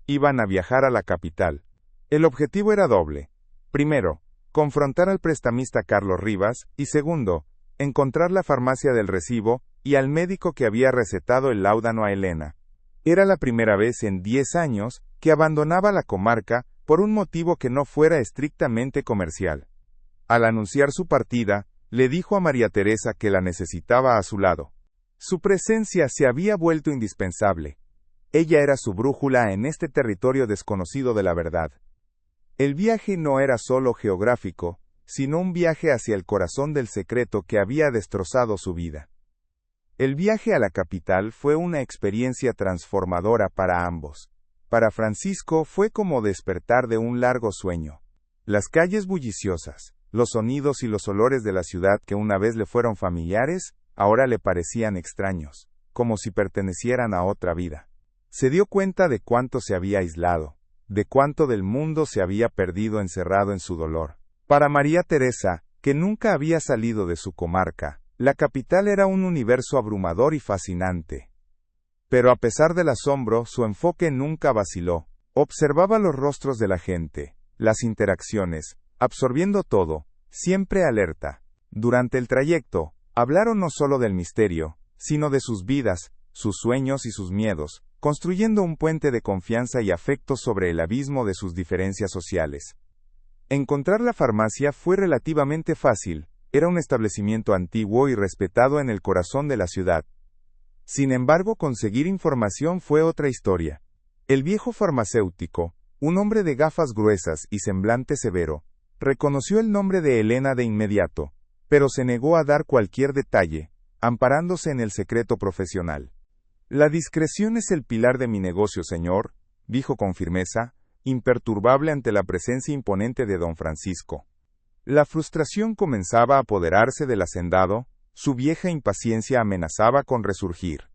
Iban a viajar a la capital. El objetivo era doble. Primero, confrontar al prestamista Carlos Rivas, y segundo, encontrar la farmacia del recibo y al médico que había recetado el láudano a Elena. Era la primera vez en 10 años que abandonaba la comarca por un motivo que no fuera estrictamente comercial. Al anunciar su partida, le dijo a María Teresa que la necesitaba a su lado. Su presencia se había vuelto indispensable. Ella era su brújula en este territorio desconocido de la verdad. El viaje no era solo geográfico, sino un viaje hacia el corazón del secreto que había destrozado su vida. El viaje a la capital fue una experiencia transformadora para ambos. Para Francisco fue como despertar de un largo sueño. Las calles bulliciosas, los sonidos y los olores de la ciudad que una vez le fueron familiares, ahora le parecían extraños, como si pertenecieran a otra vida. Se dio cuenta de cuánto se había aislado, de cuánto del mundo se había perdido encerrado en su dolor. Para María Teresa, que nunca había salido de su comarca, la capital era un universo abrumador y fascinante. Pero a pesar del asombro, su enfoque nunca vaciló. Observaba los rostros de la gente, las interacciones, absorbiendo todo, siempre alerta. Durante el trayecto, hablaron no solo del misterio, sino de sus vidas, sus sueños y sus miedos, construyendo un puente de confianza y afecto sobre el abismo de sus diferencias sociales. Encontrar la farmacia fue relativamente fácil, era un establecimiento antiguo y respetado en el corazón de la ciudad. Sin embargo, conseguir información fue otra historia. El viejo farmacéutico, un hombre de gafas gruesas y semblante severo, reconoció el nombre de Elena de inmediato, pero se negó a dar cualquier detalle, amparándose en el secreto profesional. La discreción es el pilar de mi negocio, señor, dijo con firmeza, imperturbable ante la presencia imponente de don Francisco. La frustración comenzaba a apoderarse del hacendado, su vieja impaciencia amenazaba con resurgir.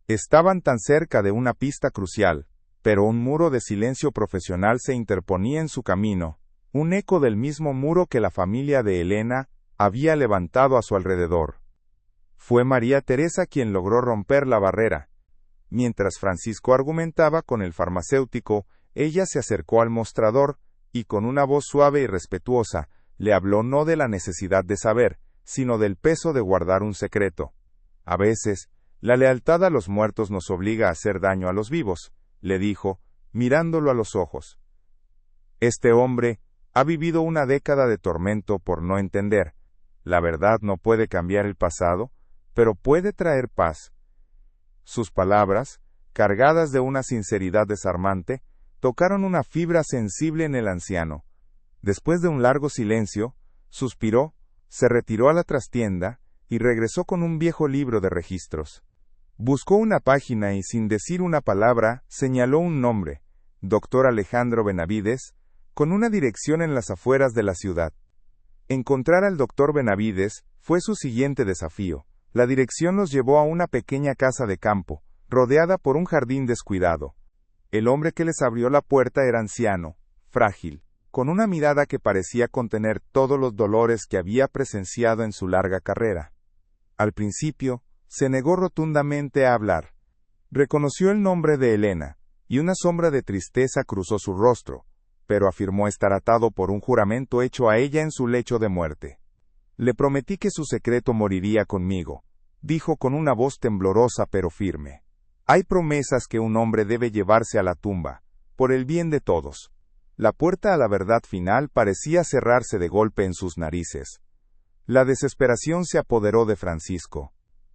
Estaban tan cerca de una pista crucial, pero un muro de silencio profesional se interponía en su camino, un eco del mismo muro que la familia de Elena había levantado a su alrededor. Fue María Teresa quien logró romper la barrera. Mientras Francisco argumentaba con el farmacéutico, ella se acercó al mostrador, y con una voz suave y respetuosa, le habló no de la necesidad de saber, sino del peso de guardar un secreto. A veces, la lealtad a los muertos nos obliga a hacer daño a los vivos, le dijo, mirándolo a los ojos. Este hombre ha vivido una década de tormento por no entender. La verdad no puede cambiar el pasado, pero puede traer paz. Sus palabras, cargadas de una sinceridad desarmante, tocaron una fibra sensible en el anciano. Después de un largo silencio, suspiró, se retiró a la trastienda, y regresó con un viejo libro de registros. Buscó una página y sin decir una palabra, señaló un nombre, Dr. Alejandro Benavides, con una dirección en las afueras de la ciudad. Encontrar al Dr. Benavides fue su siguiente desafío. La dirección los llevó a una pequeña casa de campo, rodeada por un jardín descuidado. El hombre que les abrió la puerta era anciano, frágil, con una mirada que parecía contener todos los dolores que había presenciado en su larga carrera. Al principio, se negó rotundamente a hablar. Reconoció el nombre de Elena, y una sombra de tristeza cruzó su rostro, pero afirmó estar atado por un juramento hecho a ella en su lecho de muerte. Le prometí que su secreto moriría conmigo, dijo con una voz temblorosa pero firme. Hay promesas que un hombre debe llevarse a la tumba, por el bien de todos. La puerta a la verdad final parecía cerrarse de golpe en sus narices. La desesperación se apoderó de Francisco.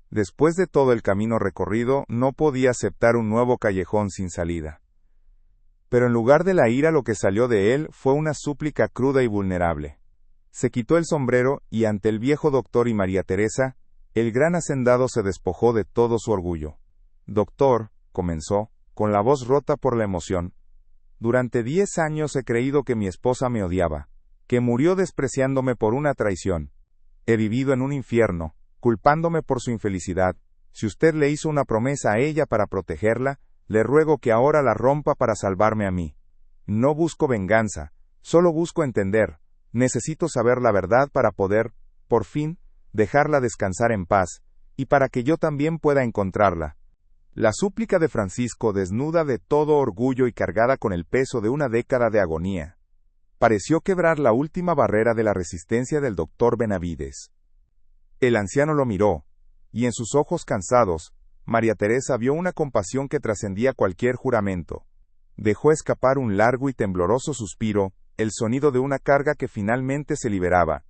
Después de todo el camino recorrido, no podía aceptar un nuevo callejón sin salida. Pero en lugar de la ira, lo que salió de él fue una súplica cruda y vulnerable. Se quitó el sombrero y ante el viejo doctor y María Teresa, el gran hacendado se despojó de todo su orgullo. Doctor, comenzó, con la voz rota por la emoción, durante 10 años he creído que mi esposa me odiaba, que murió despreciándome por una traición. He vivido en un infierno, culpándome por su infelicidad. Si usted le hizo una promesa a ella para protegerla, le ruego que ahora la rompa para salvarme a mí. No busco venganza, solo busco entender. Necesito saber la verdad para poder, por fin, dejarla descansar en paz, y para que yo también pueda encontrarla. La súplica de Francisco, desnuda de todo orgullo y cargada con el peso de una década de agonía, pareció quebrar la última barrera de la resistencia del doctor Benavides. El anciano lo miró, y en sus ojos cansados, María Teresa vio una compasión que trascendía cualquier juramento. Dejó escapar un largo y tembloroso suspiro, el sonido de una carga que finalmente se liberaba.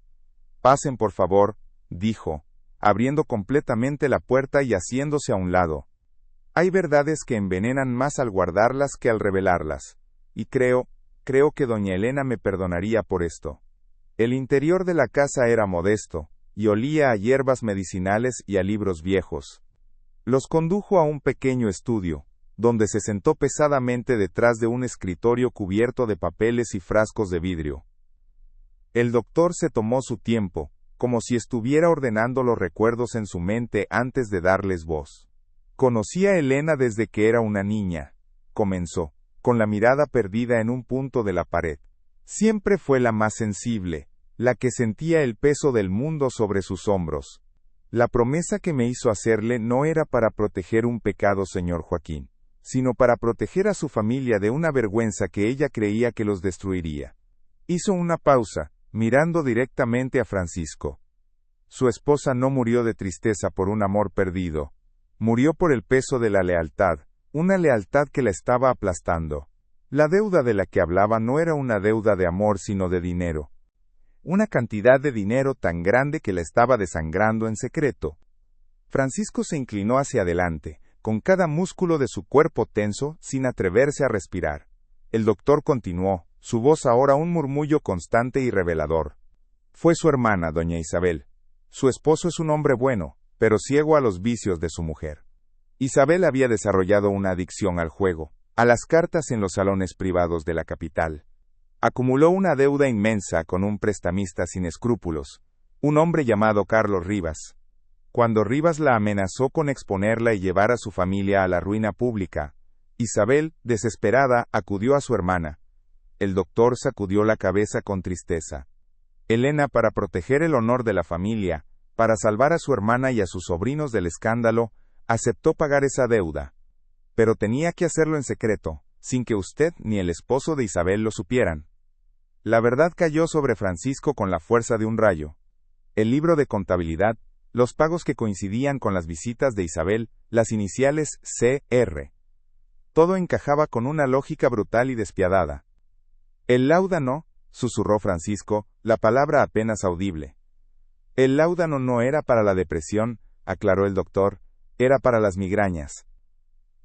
Pasen por favor, dijo, abriendo completamente la puerta y haciéndose a un lado. Hay verdades que envenenan más al guardarlas que al revelarlas, y creo que doña Elena me perdonaría por esto. El interior de la casa era modesto, y olía a hierbas medicinales y a libros viejos. Los condujo a un pequeño estudio, donde se sentó pesadamente detrás de un escritorio cubierto de papeles y frascos de vidrio. El doctor se tomó su tiempo, como si estuviera ordenando los recuerdos en su mente antes de darles voz. Conocí a Elena desde que era una niña, comenzó, con la mirada perdida en un punto de la pared. Siempre fue la más sensible, la que sentía el peso del mundo sobre sus hombros. La promesa que me hizo hacerle no era para proteger un pecado, señor Joaquín, sino para proteger a su familia de una vergüenza que ella creía que los destruiría. Hizo una pausa, mirando directamente a Francisco. Su esposa no murió de tristeza por un amor perdido. Murió por el peso de la lealtad, una lealtad que la estaba aplastando. La deuda de la que hablaba no era una deuda de amor sino de dinero. Una cantidad de dinero tan grande que la estaba desangrando en secreto. Francisco se inclinó hacia adelante, con cada músculo de su cuerpo tenso, sin atreverse a respirar. El doctor continuó, su voz ahora un murmullo constante y revelador. Fue su hermana, doña Isabel. Su esposo es un hombre bueno, pero ciego a los vicios de su mujer. Isabel había desarrollado una adicción al juego, a las cartas en los salones privados de la capital. Acumuló una deuda inmensa con un prestamista sin escrúpulos, un hombre llamado Carlos Rivas. Cuando Rivas la amenazó con exponerla y llevar a su familia a la ruina pública, Isabel, desesperada, acudió a su hermana. El doctor sacudió la cabeza con tristeza. Elena, para proteger el honor de la familia, para salvar a su hermana y a sus sobrinos del escándalo, aceptó pagar esa deuda. Pero tenía que hacerlo en secreto, sin que usted ni el esposo de Isabel lo supieran. La verdad cayó sobre Francisco con la fuerza de un rayo. El libro de contabilidad, los pagos que coincidían con las visitas de Isabel, las iniciales C.R. Todo encajaba con una lógica brutal y despiadada. El láudano, susurró Francisco, la palabra apenas audible. El láudano no era para la depresión, aclaró el doctor, era para las migrañas.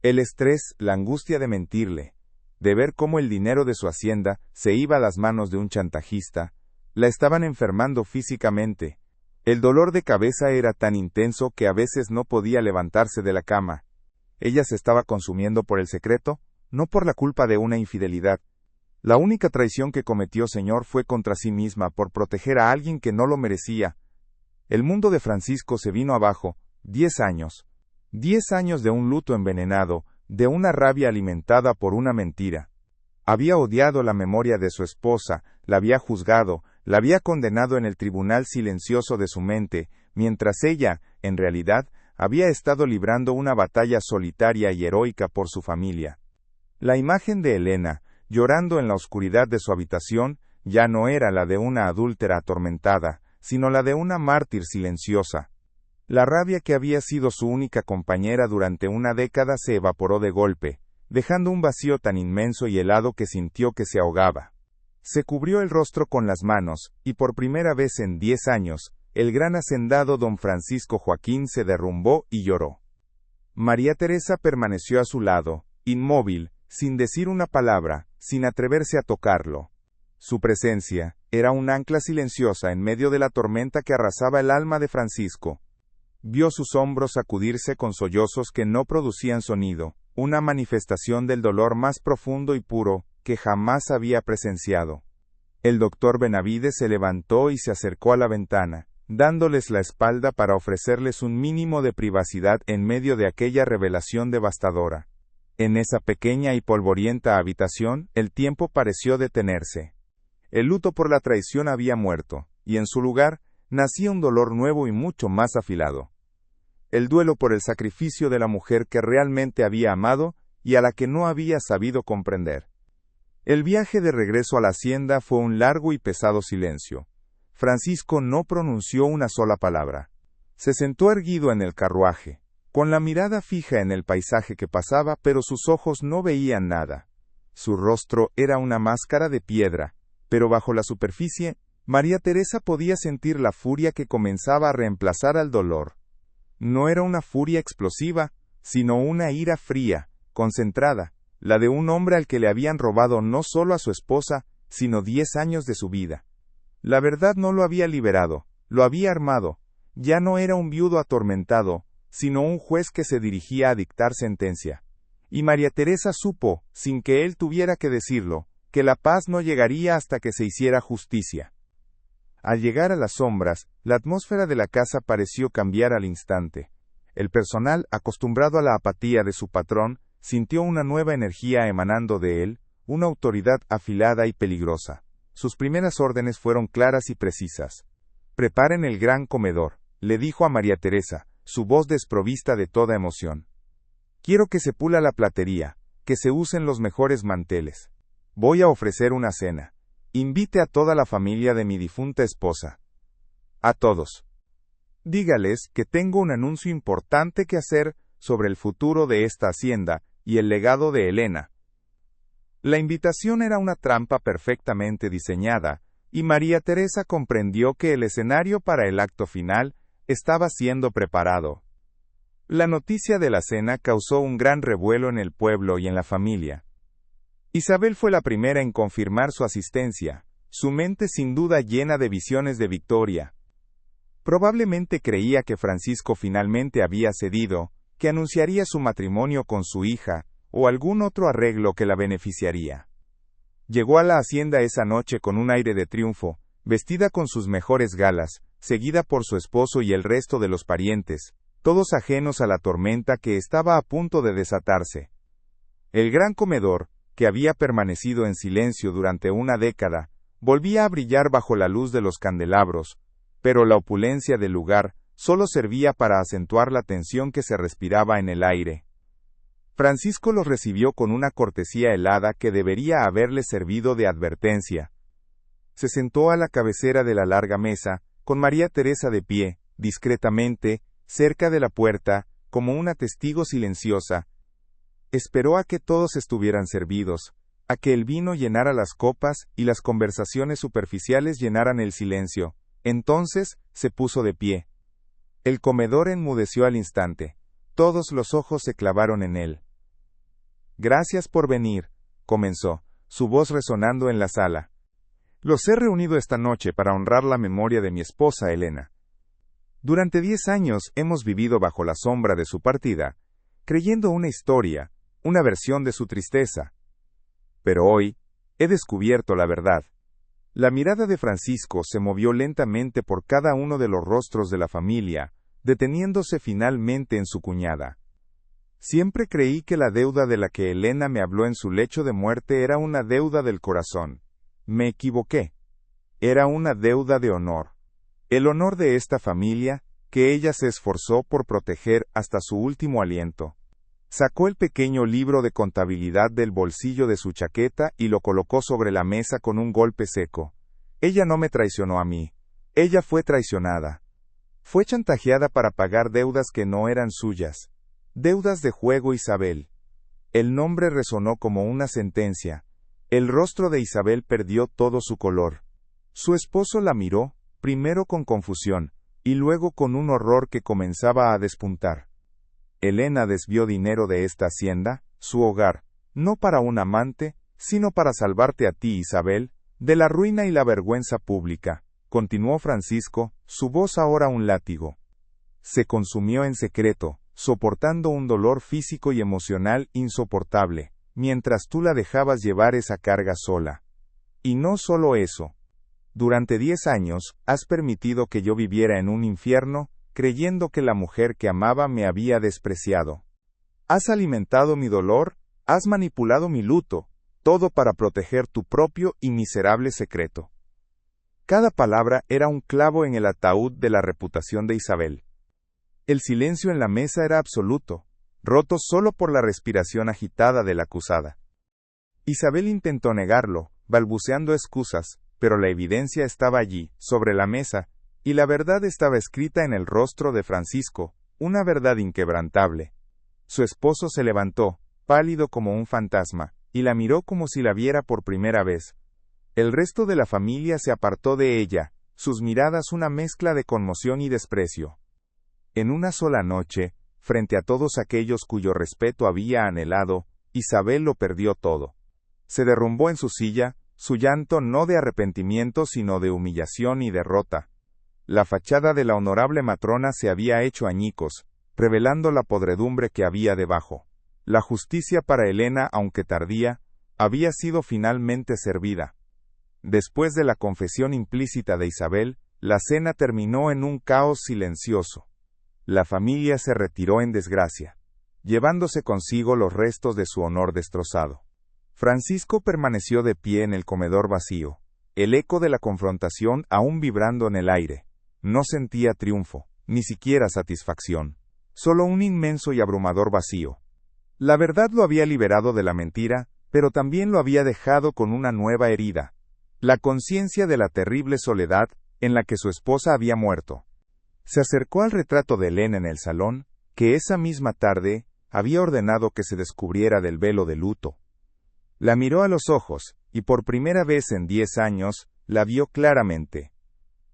El estrés, la angustia de mentirle. de ver cómo el dinero de su hacienda se iba a las manos de un chantajista, la estaban enfermando físicamente. El dolor de cabeza era tan intenso que a veces no podía levantarse de la cama. Ella se estaba consumiendo por el secreto, no por la culpa de una infidelidad. La única traición que cometió, señor, fue contra sí misma por proteger a alguien que no lo merecía. El mundo de Francisco se vino abajo. 10 años. 10 años de un luto envenenado, de una rabia alimentada por una mentira. Había odiado la memoria de su esposa, la había juzgado, la había condenado en el tribunal silencioso de su mente, mientras ella, en realidad, había estado librando una batalla solitaria y heroica por su familia. La imagen de Elena, llorando en la oscuridad de su habitación, ya no era la de una adúltera atormentada, sino la de una mártir silenciosa. La rabia que había sido su única compañera durante una década se evaporó de golpe, dejando un vacío tan inmenso y helado que sintió que se ahogaba. Se cubrió el rostro con las manos, y por primera vez en 10 años, el gran hacendado don Francisco Joaquín se derrumbó y lloró. María Teresa permaneció a su lado, inmóvil, sin decir una palabra, sin atreverse a tocarlo. Su presencia era un ancla silenciosa en medio de la tormenta que arrasaba el alma de Francisco. Vio sus hombros sacudirse con sollozos que no producían sonido, una manifestación del dolor más profundo y puro que jamás había presenciado. El doctor Benavides se levantó y se acercó a la ventana, dándoles la espalda para ofrecerles un mínimo de privacidad en medio de aquella revelación devastadora. En esa pequeña y polvorienta habitación, el tiempo pareció detenerse. El luto por la traición había muerto, y en su lugar, nacía un dolor nuevo y mucho más afilado. El duelo por el sacrificio de la mujer que realmente había amado y a la que no había sabido comprender. El viaje de regreso a la hacienda fue un largo y pesado silencio. Francisco no pronunció una sola palabra. Se sentó erguido en el carruaje, con la mirada fija en el paisaje que pasaba, pero sus ojos no veían nada. Su rostro era una máscara de piedra, pero bajo la superficie, María Teresa podía sentir la furia que comenzaba a reemplazar al dolor. No era una furia explosiva, sino una ira fría, concentrada, la de un hombre al que le habían robado no solo a su esposa, sino 10 años de su vida. La verdad no lo había liberado, lo había armado. Ya no era un viudo atormentado, sino un juez que se dirigía a dictar sentencia. Y María Teresa supo, sin que él tuviera que decirlo, que la paz no llegaría hasta que se hiciera justicia. Al llegar a las sombras, la atmósfera de la casa pareció cambiar al instante. El personal, acostumbrado a la apatía de su patrón, sintió una nueva energía emanando de él, una autoridad afilada y peligrosa. Sus primeras órdenes fueron claras y precisas. «Preparen el gran comedor», le dijo a María Teresa, su voz desprovista de toda emoción. «Quiero que se pula la platería, que se usen los mejores manteles. Voy a ofrecer una cena. Invite a toda la familia de mi difunta esposa. A todos. Dígales que tengo un anuncio importante que hacer sobre el futuro de esta hacienda y el legado de Elena». La invitación era una trampa perfectamente diseñada, y María Teresa comprendió que el escenario para el acto final estaba siendo preparado. La noticia de la cena causó un gran revuelo en el pueblo y en la familia. Isabel fue la primera en confirmar su asistencia, su mente sin duda llena de visiones de victoria. Probablemente creía que Francisco finalmente había cedido, que anunciaría su matrimonio con su hija, o algún otro arreglo que la beneficiaría. Llegó a la hacienda esa noche con un aire de triunfo, vestida con sus mejores galas, seguida por su esposo y el resto de los parientes, todos ajenos a la tormenta que estaba a punto de desatarse. El gran comedor, que había permanecido en silencio durante una década, volvía a brillar bajo la luz de los candelabros, pero la opulencia del lugar solo servía para acentuar la tensión que se respiraba en el aire. Francisco los recibió con una cortesía helada que debería haberle servido de advertencia. Se sentó a la cabecera de la larga mesa, con María Teresa de pie, discretamente, cerca de la puerta, como una testigo silenciosa. Esperó a que todos estuvieran servidos, a que el vino llenara las copas y las conversaciones superficiales llenaran el silencio. Entonces, se puso de pie. El comedor enmudeció al instante. Todos los ojos se clavaron en él. «Gracias por venir», comenzó, su voz resonando en la sala. Los he reunido esta noche para honrar la memoria de mi esposa Elena. Durante 10 años hemos vivido bajo la sombra de su partida, creyendo una historia, una versión de su tristeza. Pero hoy, he descubierto la verdad. La mirada de Francisco se movió lentamente por cada uno de los rostros de la familia, deteniéndose finalmente en su cuñada. Siempre creí que la deuda de la que Elena me habló en su lecho de muerte era una deuda del corazón. Me equivoqué. Era una deuda de honor. El honor de esta familia, que ella se esforzó por proteger hasta su último aliento. Sacó el pequeño libro de contabilidad del bolsillo de su chaqueta y lo colocó sobre la mesa con un golpe seco. Ella no me traicionó a mí. Ella fue traicionada. Fue chantajeada para pagar deudas que no eran suyas. Deudas de juego Isabel. El nombre resonó como una sentencia. El rostro de Isabel perdió todo su color. Su esposo la miró, primero con confusión, y luego con un horror que comenzaba a despuntar. Elena desvió dinero de esta hacienda, su hogar, no para un amante, sino para salvarte a ti, Isabel, de la ruina y la vergüenza pública, continuó Francisco, su voz ahora un látigo. Se consumió en secreto, soportando un dolor físico y emocional insoportable, mientras tú la dejabas llevar esa carga sola. Y no solo eso. Durante 10 años, has permitido que yo viviera en un infierno, creyendo que la mujer que amaba me había despreciado. Has alimentado mi dolor, has manipulado mi luto, todo para proteger tu propio y miserable secreto. Cada palabra era un clavo en el ataúd de la reputación de Isabel. El silencio en la mesa era absoluto, roto solo por la respiración agitada de la acusada. Isabel intentó negarlo, balbuceando excusas, pero la evidencia estaba allí, sobre la mesa, y la verdad estaba escrita en el rostro de Francisco, una verdad inquebrantable. Su esposo se levantó, pálido como un fantasma, y la miró como si la viera por primera vez. El resto de la familia se apartó de ella, sus miradas una mezcla de conmoción y desprecio. En una sola noche, frente a todos aquellos cuyo respeto había anhelado, Isabel lo perdió todo. Se derrumbó en su silla, su llanto no de arrepentimiento sino de humillación y derrota. La fachada de la honorable matrona se había hecho añicos, revelando la podredumbre que había debajo. La justicia para Elena, aunque tardía, había sido finalmente servida. Después de la confesión implícita de Isabel, la cena terminó en un caos silencioso. La familia se retiró en desgracia, llevándose consigo los restos de su honor destrozado. Francisco permaneció de pie en el comedor vacío, el eco de la confrontación aún vibrando en el aire. No sentía triunfo, ni siquiera satisfacción, solo un inmenso y abrumador vacío. La verdad lo había liberado de la mentira, pero también lo había dejado con una nueva herida, la conciencia de la terrible soledad en la que su esposa había muerto. Se acercó al retrato de Elena en el salón, que esa misma tarde había ordenado que se descubriera del velo de luto. La miró a los ojos, y por primera vez en 10 años, la vio claramente.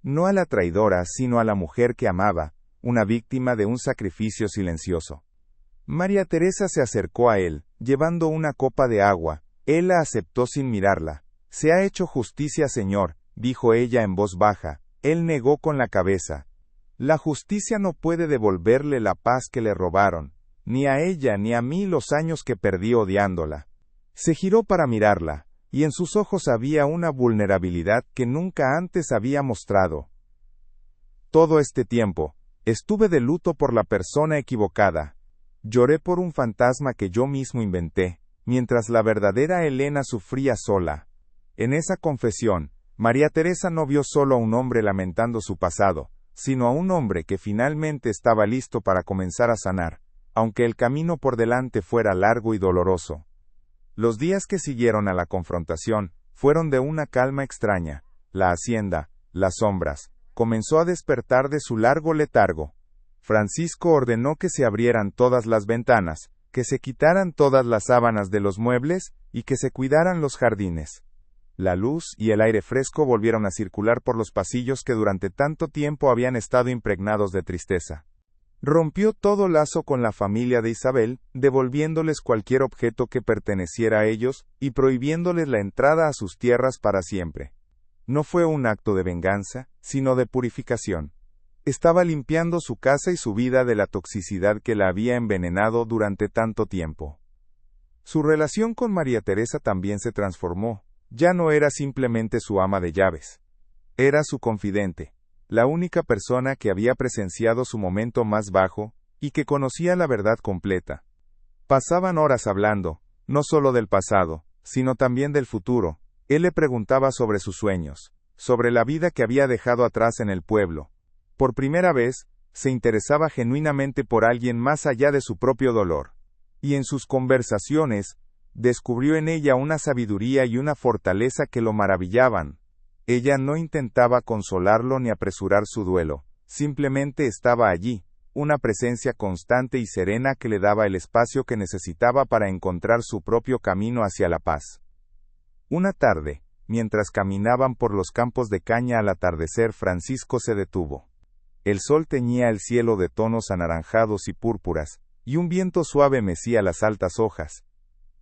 No a la traidora, sino a la mujer que amaba, una víctima de un sacrificio silencioso. María Teresa se acercó a él, llevando una copa de agua. Él la aceptó sin mirarla. «Se ha hecho justicia, señor», dijo ella en voz baja. Él negó con la cabeza. La justicia no puede devolverle la paz que le robaron, ni a ella ni a mí los años que perdí odiándola. Se giró para mirarla, y en sus ojos había una vulnerabilidad que nunca antes había mostrado. Todo este tiempo, estuve de luto por la persona equivocada. Lloré por un fantasma que yo mismo inventé, mientras la verdadera Elena sufría sola. En esa confesión, María Teresa no vio solo a un hombre lamentando su pasado, sino a un hombre que finalmente estaba listo para comenzar a sanar, aunque el camino por delante fuera largo y doloroso. Los días que siguieron a la confrontación fueron de una calma extraña. La hacienda, las sombras, comenzó a despertar de su largo letargo. Francisco ordenó que se abrieran todas las ventanas, que se quitaran todas las sábanas de los muebles y que se cuidaran los jardines. La luz y el aire fresco volvieron a circular por los pasillos que durante tanto tiempo habían estado impregnados de tristeza. Rompió todo lazo con la familia de Isabel, devolviéndoles cualquier objeto que perteneciera a ellos, y prohibiéndoles la entrada a sus tierras para siempre. No fue un acto de venganza, sino de purificación. Estaba limpiando su casa y su vida de la toxicidad que la había envenenado durante tanto tiempo. Su relación con María Teresa también se transformó. Ya no era simplemente su ama de llaves. Era su confidente, la única persona que había presenciado su momento más bajo, y que conocía la verdad completa. Pasaban horas hablando, no solo del pasado, sino también del futuro. Él le preguntaba sobre sus sueños, sobre la vida que había dejado atrás en el pueblo. Por primera vez, se interesaba genuinamente por alguien más allá de su propio dolor. Y en sus conversaciones, descubrió en ella una sabiduría y una fortaleza que lo maravillaban. Ella no intentaba consolarlo ni apresurar su duelo, simplemente estaba allí, una presencia constante y serena que le daba el espacio que necesitaba para encontrar su propio camino hacia la paz. Una tarde, mientras caminaban por los campos de caña al atardecer, Francisco se detuvo. El sol teñía el cielo de tonos anaranjados y púrpuras, y un viento suave mecía las altas hojas.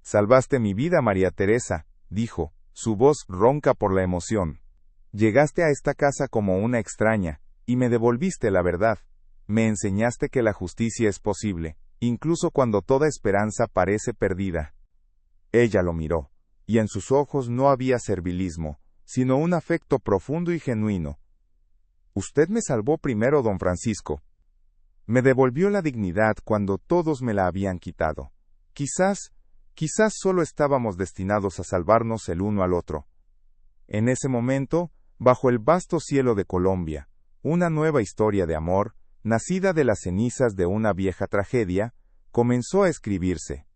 «Salvaste mi vida, María Teresa», dijo, su voz ronca por la emoción. «Llegaste a esta casa como una extraña, y me devolviste la verdad. Me enseñaste que la justicia es posible, incluso cuando toda esperanza parece perdida». Ella lo miró, y en sus ojos no había servilismo, sino un afecto profundo y genuino. «Usted me salvó primero, don Francisco. Me devolvió la dignidad cuando todos me la habían quitado. Quizás solo estábamos destinados a salvarnos el uno al otro». En ese momento, bajo el vasto cielo de Colombia, una nueva historia de amor, nacida de las cenizas de una vieja tragedia, comenzó a escribirse.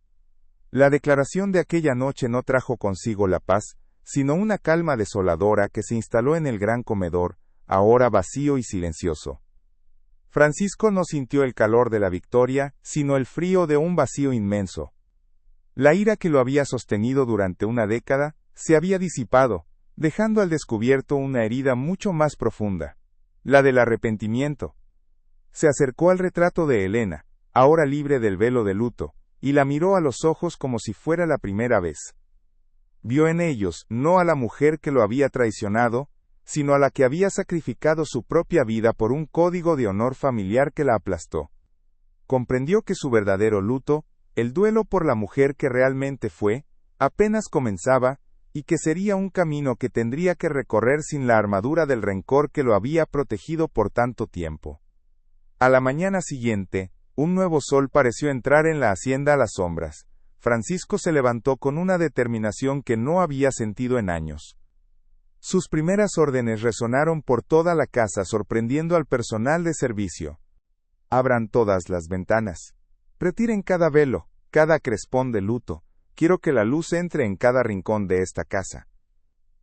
La declaración de aquella noche no trajo consigo la paz, sino una calma desoladora que se instaló en el gran comedor, ahora vacío y silencioso. Francisco no sintió el calor de la victoria, sino el frío de un vacío inmenso. La ira que lo había sostenido durante una década, se había disipado, dejando al descubierto una herida mucho más profunda, la del arrepentimiento. Se acercó al retrato de Helena, ahora libre del velo de luto, y la miró a los ojos como si fuera la primera vez. Vio en ellos, no a la mujer que lo había traicionado, sino a la que había sacrificado su propia vida por un código de honor familiar que la aplastó. Comprendió que su verdadero luto, el duelo por la mujer que realmente fue, apenas comenzaba, y que sería un camino que tendría que recorrer sin la armadura del rencor que lo había protegido por tanto tiempo. A la mañana siguiente, un nuevo sol pareció entrar en la hacienda a las sombras. Francisco se levantó con una determinación que no había sentido en años. Sus primeras órdenes resonaron por toda la casa, sorprendiendo al personal de servicio. «Abran todas las ventanas. Retiren cada velo, cada crespón de luto. Quiero que la luz entre en cada rincón de esta casa».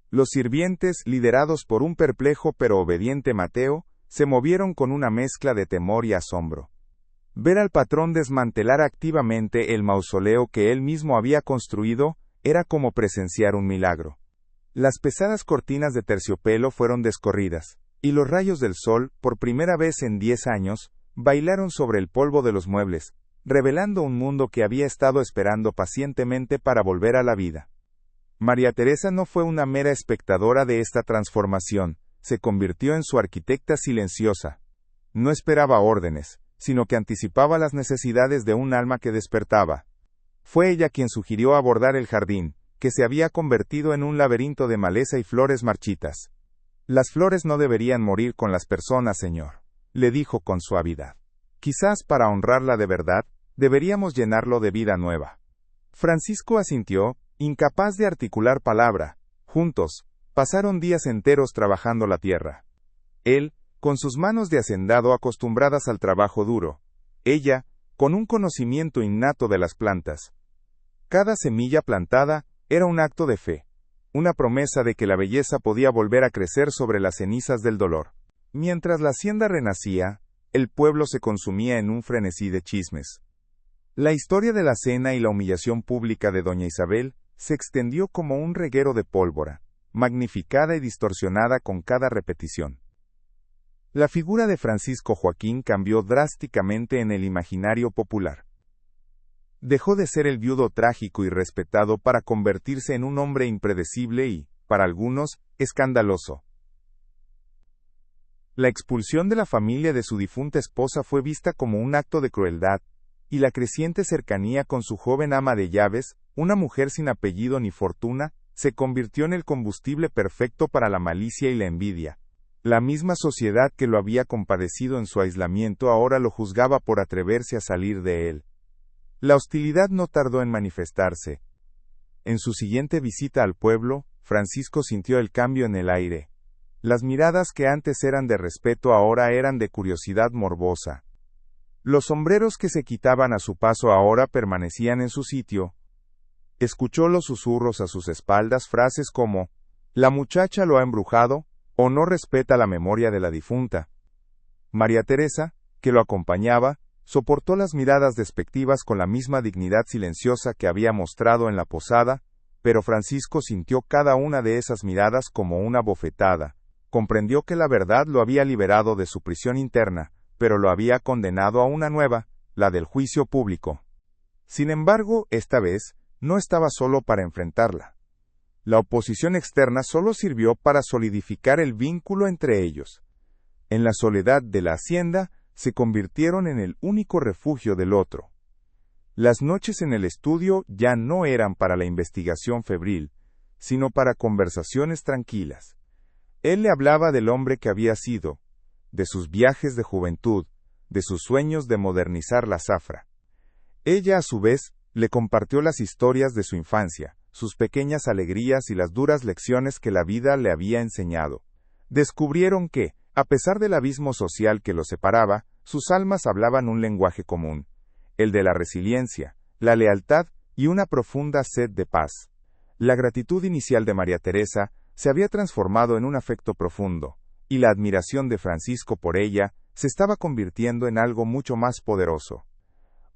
Los sirvientes, liderados por un perplejo pero obediente Mateo, se movieron con una mezcla de temor y asombro. Ver al patrón desmantelar activamente el mausoleo que él mismo había construido, era como presenciar un milagro. Las pesadas cortinas de terciopelo fueron descorridas, y los rayos del sol, por primera vez en 10 años, bailaron sobre el polvo de los muebles, revelando un mundo que había estado esperando pacientemente para volver a la vida. María Teresa no fue una mera espectadora de esta transformación, se convirtió en su arquitecta silenciosa. No esperaba órdenes, sino que anticipaba las necesidades de un alma que despertaba. Fue ella quien sugirió abordar el jardín, que se había convertido en un laberinto de maleza y flores marchitas. «Las flores no deberían morir con las personas, señor», le dijo con suavidad. «Quizás para honrarla de verdad, deberíamos llenarlo de vida nueva». Francisco asintió, incapaz de articular palabra. Juntos, pasaron días enteros trabajando la tierra. Él, con sus manos de hacendado acostumbradas al trabajo duro. Ella, con un conocimiento innato de las plantas. Cada semilla plantada era un acto de fe, una promesa de que la belleza podía volver a crecer sobre las cenizas del dolor. Mientras la hacienda renacía, el pueblo se consumía en un frenesí de chismes. La historia de la cena y la humillación pública de doña Isabel se extendió como un reguero de pólvora, magnificada y distorsionada con cada repetición. La figura de Francisco Joaquín cambió drásticamente en el imaginario popular. Dejó de ser el viudo trágico y respetado para convertirse en un hombre impredecible y, para algunos, escandaloso. La expulsión de la familia de su difunta esposa fue vista como un acto de crueldad, y la creciente cercanía con su joven ama de llaves, una mujer sin apellido ni fortuna, se convirtió en el combustible perfecto para la malicia y la envidia. La misma sociedad que lo había compadecido en su aislamiento ahora lo juzgaba por atreverse a salir de él. La hostilidad no tardó en manifestarse. En su siguiente visita al pueblo, Francisco sintió el cambio en el aire. Las miradas que antes eran de respeto ahora eran de curiosidad morbosa. Los sombreros que se quitaban a su paso ahora permanecían en su sitio. Escuchó los susurros a sus espaldas, frases como, «La muchacha lo ha embrujado», o «no respeta la memoria de la difunta». María Teresa, que lo acompañaba, soportó las miradas despectivas con la misma dignidad silenciosa que había mostrado en la posada, pero Francisco sintió cada una de esas miradas como una bofetada. Comprendió que la verdad lo había liberado de su prisión interna, pero lo había condenado a una nueva, la del juicio público. Sin embargo, esta vez, no estaba solo para enfrentarla. La oposición externa solo sirvió para solidificar el vínculo entre ellos. En la soledad de la hacienda, se convirtieron en el único refugio del otro. Las noches en el estudio ya no eran para la investigación febril, sino para conversaciones tranquilas. Él le hablaba del hombre que había sido, de sus viajes de juventud, de sus sueños de modernizar la zafra. Ella, a su vez, le compartió las historias de su infancia, sus pequeñas alegrías y las duras lecciones que la vida le había enseñado. Descubrieron que, a pesar del abismo social que los separaba, sus almas hablaban un lenguaje común, el de la resiliencia, la lealtad y una profunda sed de paz. La gratitud inicial de María Teresa se había transformado en un afecto profundo, y la admiración de Francisco por ella se estaba convirtiendo en algo mucho más poderoso.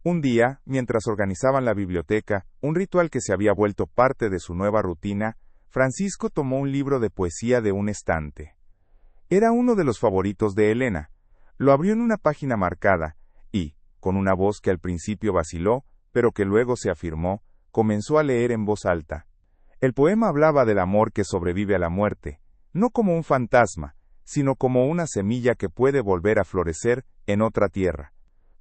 Un día, mientras organizaban la biblioteca, un ritual que se había vuelto parte de su nueva rutina, Francisco tomó un libro de poesía de un estante. Era uno de los favoritos de Elena. Lo abrió en una página marcada, y, con una voz que al principio vaciló, pero que luego se afirmó, comenzó a leer en voz alta. El poema hablaba del amor que sobrevive a la muerte, no como un fantasma, sino como una semilla que puede volver a florecer en otra tierra.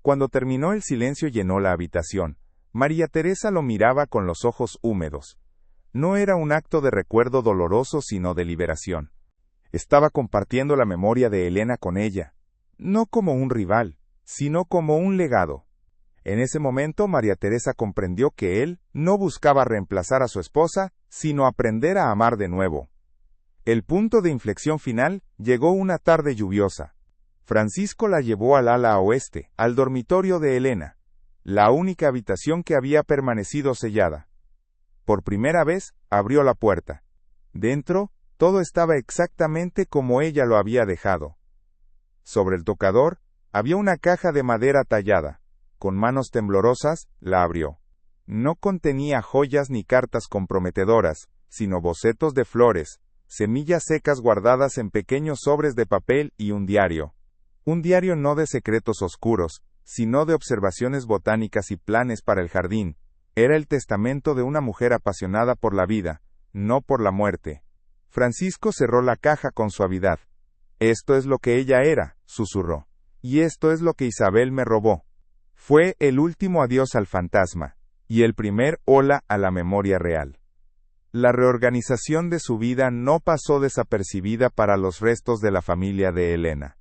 Cuando terminó, el silencio llenó la habitación. María Teresa lo miraba con los ojos húmedos. No era un acto de recuerdo doloroso, sino de liberación. Estaba compartiendo la memoria de Elena con ella, no como un rival, sino como un legado. En ese momento María Teresa comprendió que él no buscaba reemplazar a su esposa, sino aprender a amar de nuevo. El punto de inflexión final llegó una tarde lluviosa. Francisco la llevó al ala oeste, al dormitorio de Elena, la única habitación que había permanecido sellada. Por primera vez, abrió la puerta. Dentro, todo estaba exactamente como ella lo había dejado. Sobre el tocador, había una caja de madera tallada. Con manos temblorosas, la abrió. No contenía joyas ni cartas comprometedoras, sino bocetos de flores, semillas secas guardadas en pequeños sobres de papel y un diario. Un diario no de secretos oscuros, sino de observaciones botánicas y planes para el jardín. Era el testamento de una mujer apasionada por la vida, no por la muerte. Francisco cerró la caja con suavidad. «Esto es lo que ella era», susurró. «Y esto es lo que Isabel me robó». Fue el último adiós al fantasma, y el primer hola a la memoria real. La reorganización de su vida no pasó desapercibida para los restos de la familia de Elena.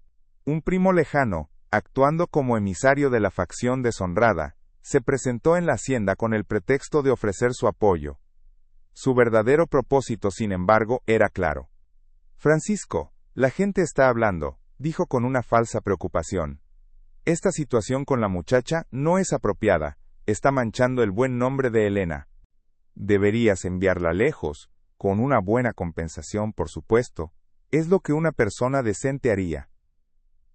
Un primo lejano, actuando como emisario de la facción deshonrada, se presentó en la hacienda con el pretexto de ofrecer su apoyo. Su verdadero propósito, sin embargo, era claro. «Francisco, la gente está hablando», dijo con una falsa preocupación. «Esta situación con la muchacha no es apropiada, está manchando el buen nombre de Elena. Deberías enviarla lejos, con una buena compensación, por supuesto. Es lo que una persona decente haría».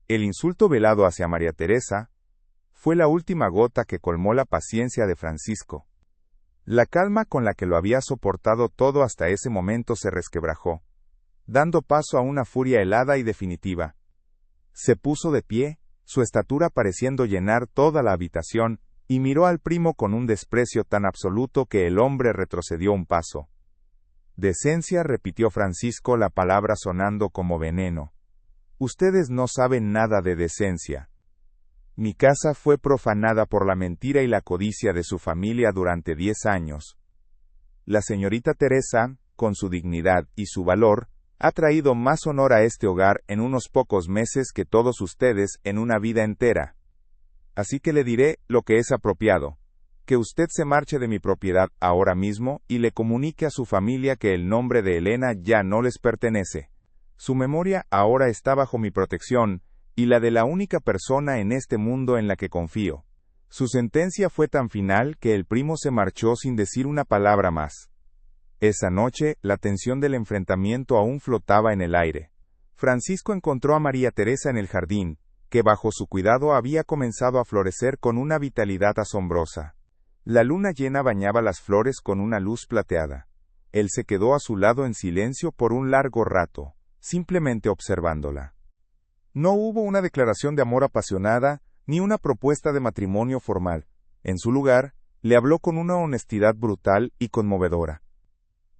El insulto velado hacia María Teresa fue la última gota que colmó la paciencia de Francisco. La calma con la que lo había soportado todo hasta ese momento se resquebrajó, dando paso a una furia helada y definitiva. Se puso de pie, su estatura pareciendo llenar toda la habitación, y miró al primo con un desprecio tan absoluto que el hombre retrocedió un paso. Decencia, repitió Francisco la palabra sonando como veneno. Ustedes no saben nada de decencia. Mi casa fue profanada por la mentira y la codicia de su familia durante 10 años. La señorita Teresa, con su dignidad y su valor, ha traído más honor a este hogar en unos pocos meses que todos ustedes en una vida entera. Así que le diré lo que es apropiado, que usted se marche de mi propiedad ahora mismo y le comunique a su familia que el nombre de Elena ya no les pertenece. Su memoria ahora está bajo mi protección, y la de la única persona en este mundo en la que confío. Su sentencia fue tan final que el primo se marchó sin decir una palabra más. Esa noche, la tensión del enfrentamiento aún flotaba en el aire. Francisco encontró a María Teresa en el jardín, que bajo su cuidado había comenzado a florecer con una vitalidad asombrosa. La luna llena bañaba las flores con una luz plateada. Él se quedó a su lado en silencio por un largo rato, simplemente observándola. No hubo una declaración de amor apasionada, ni una propuesta de matrimonio formal. En su lugar, le habló con una honestidad brutal y conmovedora.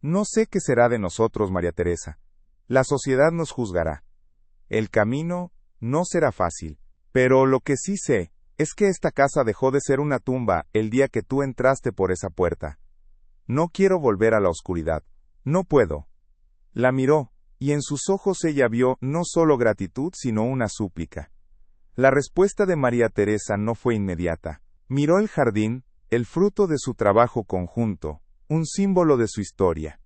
No sé qué será de nosotros, María Teresa. La sociedad nos juzgará. El camino no será fácil, pero lo que sí sé es que esta casa dejó de ser una tumba el día que tú entraste por esa puerta. No quiero volver a la oscuridad. No puedo. La miró, y en sus ojos ella vio no solo gratitud sino una súplica. La respuesta de María Teresa no fue inmediata. Miró el jardín, el fruto de su trabajo conjunto, un símbolo de su historia.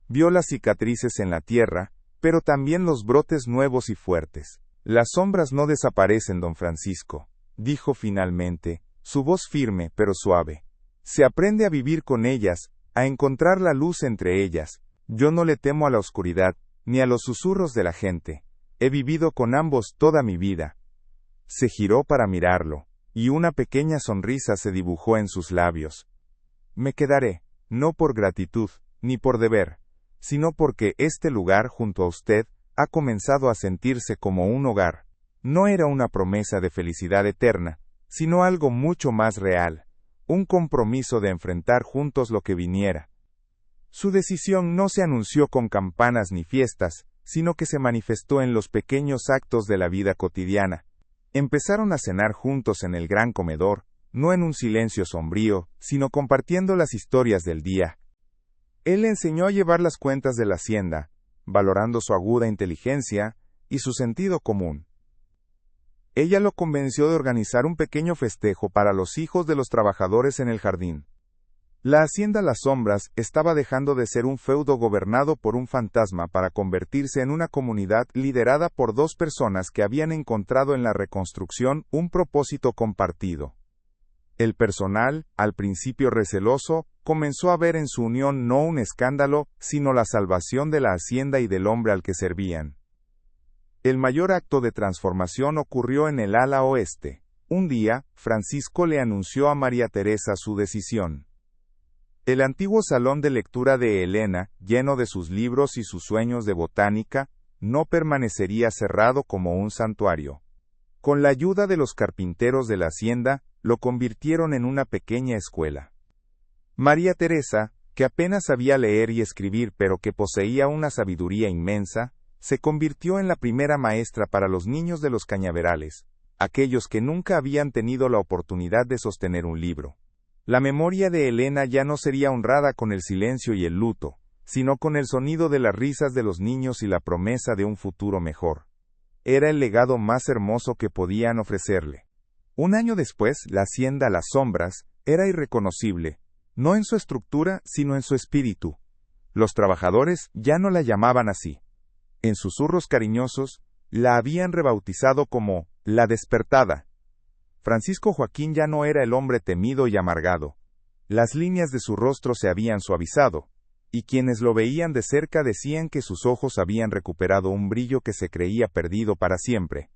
Vio las cicatrices en la tierra, pero también los brotes nuevos y fuertes. Las sombras no desaparecen, don Francisco, dijo finalmente, su voz firme pero suave. Se aprende a vivir con ellas, a encontrar la luz entre ellas. Yo no le temo a la oscuridad, ni a los susurros de la gente. He vivido con ambos toda mi vida. Se giró para mirarlo, y una pequeña sonrisa se dibujó en sus labios. Me quedaré, no por gratitud, ni por deber, sino porque este lugar junto a usted ha comenzado a sentirse como un hogar. No era una promesa de felicidad eterna, sino algo mucho más real, un compromiso de enfrentar juntos lo que viniera. Su decisión no se anunció con campanas ni fiestas, sino que se manifestó en los pequeños actos de la vida cotidiana. Empezaron a cenar juntos en el gran comedor, no en un silencio sombrío, sino compartiendo las historias del día. Él le enseñó a llevar las cuentas de la hacienda, valorando su aguda inteligencia y su sentido común. Ella lo convenció de organizar un pequeño festejo para los hijos de los trabajadores en el jardín. La hacienda Las Sombras estaba dejando de ser un feudo gobernado por un fantasma para convertirse en una comunidad liderada por dos personas que habían encontrado en la reconstrucción un propósito compartido. El personal, al principio receloso, comenzó a ver en su unión no un escándalo, sino la salvación de la hacienda y del hombre al que servían. El mayor acto de transformación ocurrió en el ala oeste. Un día, Francisco le anunció a María Teresa su decisión. El antiguo salón de lectura de Elena, lleno de sus libros y sus sueños de botánica, no permanecería cerrado como un santuario. Con la ayuda de los carpinteros de la hacienda, lo convirtieron en una pequeña escuela. María Teresa, que apenas sabía leer y escribir pero que poseía una sabiduría inmensa, se convirtió en la primera maestra para los niños de los cañaverales, aquellos que nunca habían tenido la oportunidad de sostener un libro. La memoria de Elena ya no sería honrada con el silencio y el luto, sino con el sonido de las risas de los niños y la promesa de un futuro mejor. Era el legado más hermoso que podían ofrecerle. Un año después, la hacienda Las Sombras era irreconocible, no en su estructura, sino en su espíritu. Los trabajadores ya no la llamaban así. En susurros cariñosos, la habían rebautizado como La Despertada. Francisco Joaquín ya no era el hombre temido y amargado. Las líneas de su rostro se habían suavizado, y quienes lo veían de cerca decían que sus ojos habían recuperado un brillo que se creía perdido para siempre.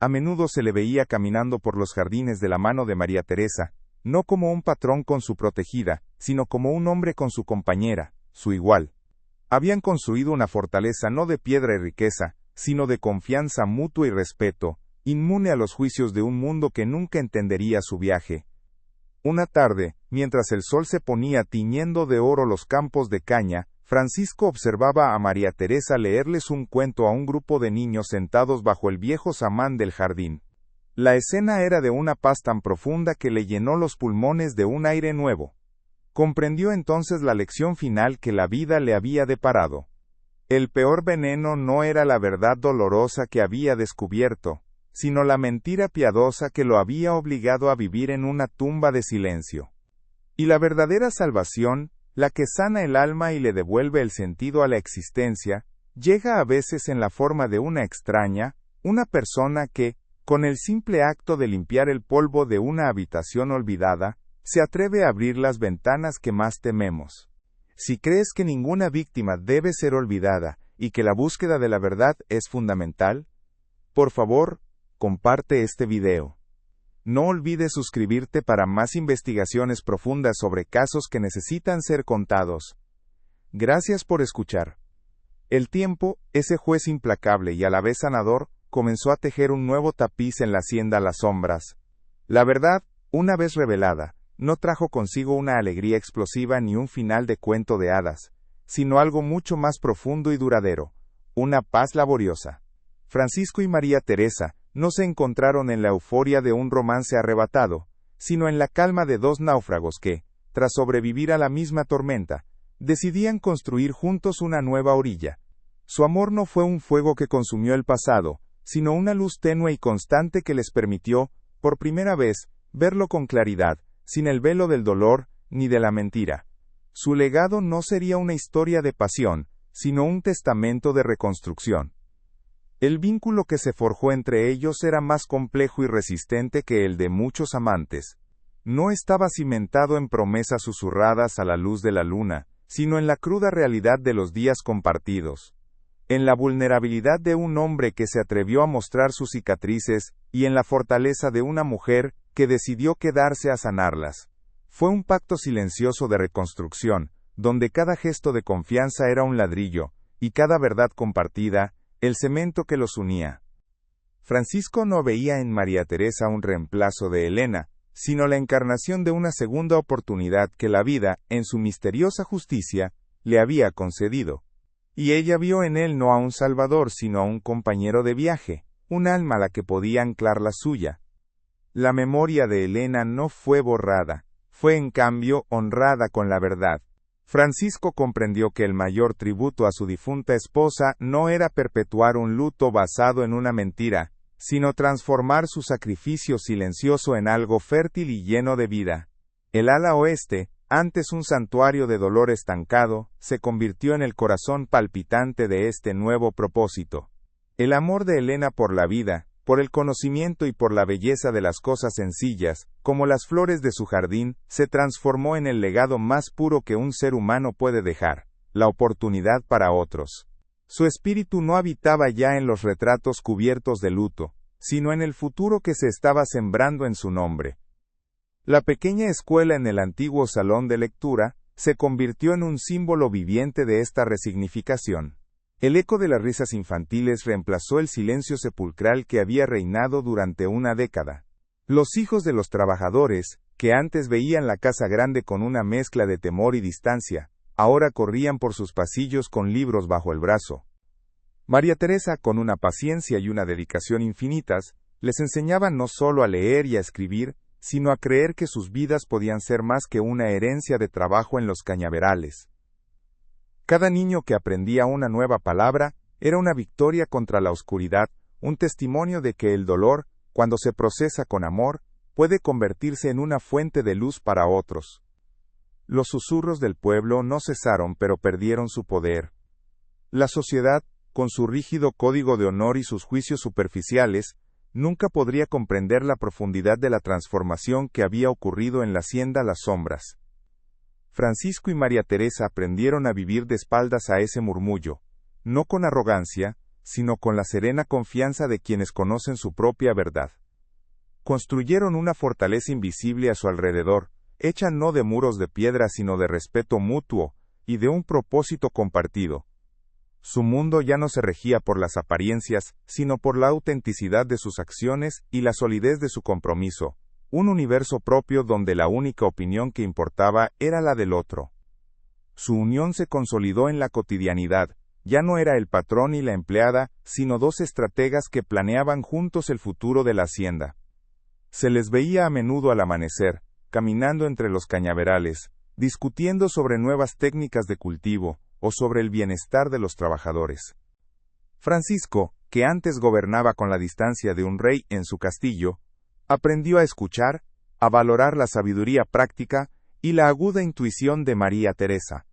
A menudo se le veía caminando por los jardines de la mano de María Teresa, no como un patrón con su protegida, sino como un hombre con su compañera, su igual. Habían construido una fortaleza no de piedra y riqueza, sino de confianza mutua y respeto, inmune a los juicios de un mundo que nunca entendería su viaje. Una tarde, mientras el sol se ponía tiñendo de oro los campos de caña, Francisco observaba a María Teresa leerles un cuento a un grupo de niños sentados bajo el viejo samán del jardín. La escena era de una paz tan profunda que le llenó los pulmones de un aire nuevo. Comprendió entonces la lección final que la vida le había deparado. El peor veneno no era la verdad dolorosa que había descubierto, sino la mentira piadosa que lo había obligado a vivir en una tumba de silencio. Y la verdadera salvación, la que sana el alma y le devuelve el sentido a la existencia, llega a veces en la forma de una extraña, una persona que, con el simple acto de limpiar el polvo de una habitación olvidada, se atreve a abrir las ventanas que más tememos. Si crees que ninguna víctima debe ser olvidada y que la búsqueda de la verdad es fundamental, por favor, comparte este video. No olvides suscribirte para más investigaciones profundas sobre casos que necesitan ser contados. Gracias por escuchar. El tiempo, ese juez implacable y a la vez sanador, comenzó a tejer un nuevo tapiz en la hacienda Las Sombras. La verdad, una vez revelada, no trajo consigo una alegría explosiva ni un final de cuento de hadas, sino algo mucho más profundo y duradero, una paz laboriosa. Francisco y María Teresa no se encontraron en la euforia de un romance arrebatado, sino en la calma de dos náufragos que, tras sobrevivir a la misma tormenta, decidían construir juntos una nueva orilla. Su amor no fue un fuego que consumió el pasado, sino una luz tenue y constante que les permitió, por primera vez, verlo con claridad, sin el velo del dolor, ni de la mentira. Su legado no sería una historia de pasión, sino un testamento de reconstrucción. El vínculo que se forjó entre ellos era más complejo y resistente que el de muchos amantes. No estaba cimentado en promesas susurradas a la luz de la luna, sino en la cruda realidad de los días compartidos. En la vulnerabilidad de un hombre que se atrevió a mostrar sus cicatrices, y en la fortaleza de una mujer que decidió quedarse a sanarlas. Fue un pacto silencioso de reconstrucción, donde cada gesto de confianza era un ladrillo, y cada verdad compartida, el cemento que los unía. Francisco no veía en María Teresa un reemplazo de Elena, sino la encarnación de una segunda oportunidad que la vida, en su misteriosa justicia, le había concedido. Y ella vio en él no a un salvador, sino a un compañero de viaje, un alma a la que podía anclar la suya. La memoria de Elena no fue borrada, fue en cambio honrada con la verdad. Francisco comprendió que el mayor tributo a su difunta esposa no era perpetuar un luto basado en una mentira, sino transformar su sacrificio silencioso en algo fértil y lleno de vida. El ala oeste, antes un santuario de dolor estancado, se convirtió en el corazón palpitante de este nuevo propósito. El amor de Elena por la vida, por el conocimiento y por la belleza de las cosas sencillas, como las flores de su jardín, se transformó en el legado más puro que un ser humano puede dejar, la oportunidad para otros. Su espíritu no habitaba ya en los retratos cubiertos de luto, sino en el futuro que se estaba sembrando en su nombre. La pequeña escuela en el antiguo salón de lectura, se convirtió en un símbolo viviente de esta resignificación. El eco de las risas infantiles reemplazó el silencio sepulcral que había reinado durante una década. Los hijos de los trabajadores, que antes veían la casa grande con una mezcla de temor y distancia, ahora corrían por sus pasillos con libros bajo el brazo. María Teresa, con una paciencia y una dedicación infinitas, les enseñaba no solo a leer y a escribir, sino a creer que sus vidas podían ser más que una herencia de trabajo en los cañaverales. Cada niño que aprendía una nueva palabra era una victoria contra la oscuridad, un testimonio de que el dolor, cuando se procesa con amor, puede convertirse en una fuente de luz para otros. Los susurros del pueblo no cesaron, pero perdieron su poder. La sociedad, con su rígido código de honor y sus juicios superficiales, nunca podría comprender la profundidad de la transformación que había ocurrido en la hacienda Las Sombras. Francisco y María Teresa aprendieron a vivir de espaldas a ese murmullo, no con arrogancia, sino con la serena confianza de quienes conocen su propia verdad. Construyeron una fortaleza invisible a su alrededor, hecha no de muros de piedra sino de respeto mutuo, y de un propósito compartido. Su mundo ya no se regía por las apariencias, sino por la autenticidad de sus acciones y la solidez de su compromiso, un universo propio donde la única opinión que importaba era la del otro. Su unión se consolidó en la cotidianidad, ya no era el patrón y la empleada, sino dos estrategas que planeaban juntos el futuro de la hacienda. Se les veía a menudo al amanecer, caminando entre los cañaverales, discutiendo sobre nuevas técnicas de cultivo, o sobre el bienestar de los trabajadores. Francisco, que antes gobernaba con la distancia de un rey en su castillo, aprendió a escuchar, a valorar la sabiduría práctica y la aguda intuición de María Teresa.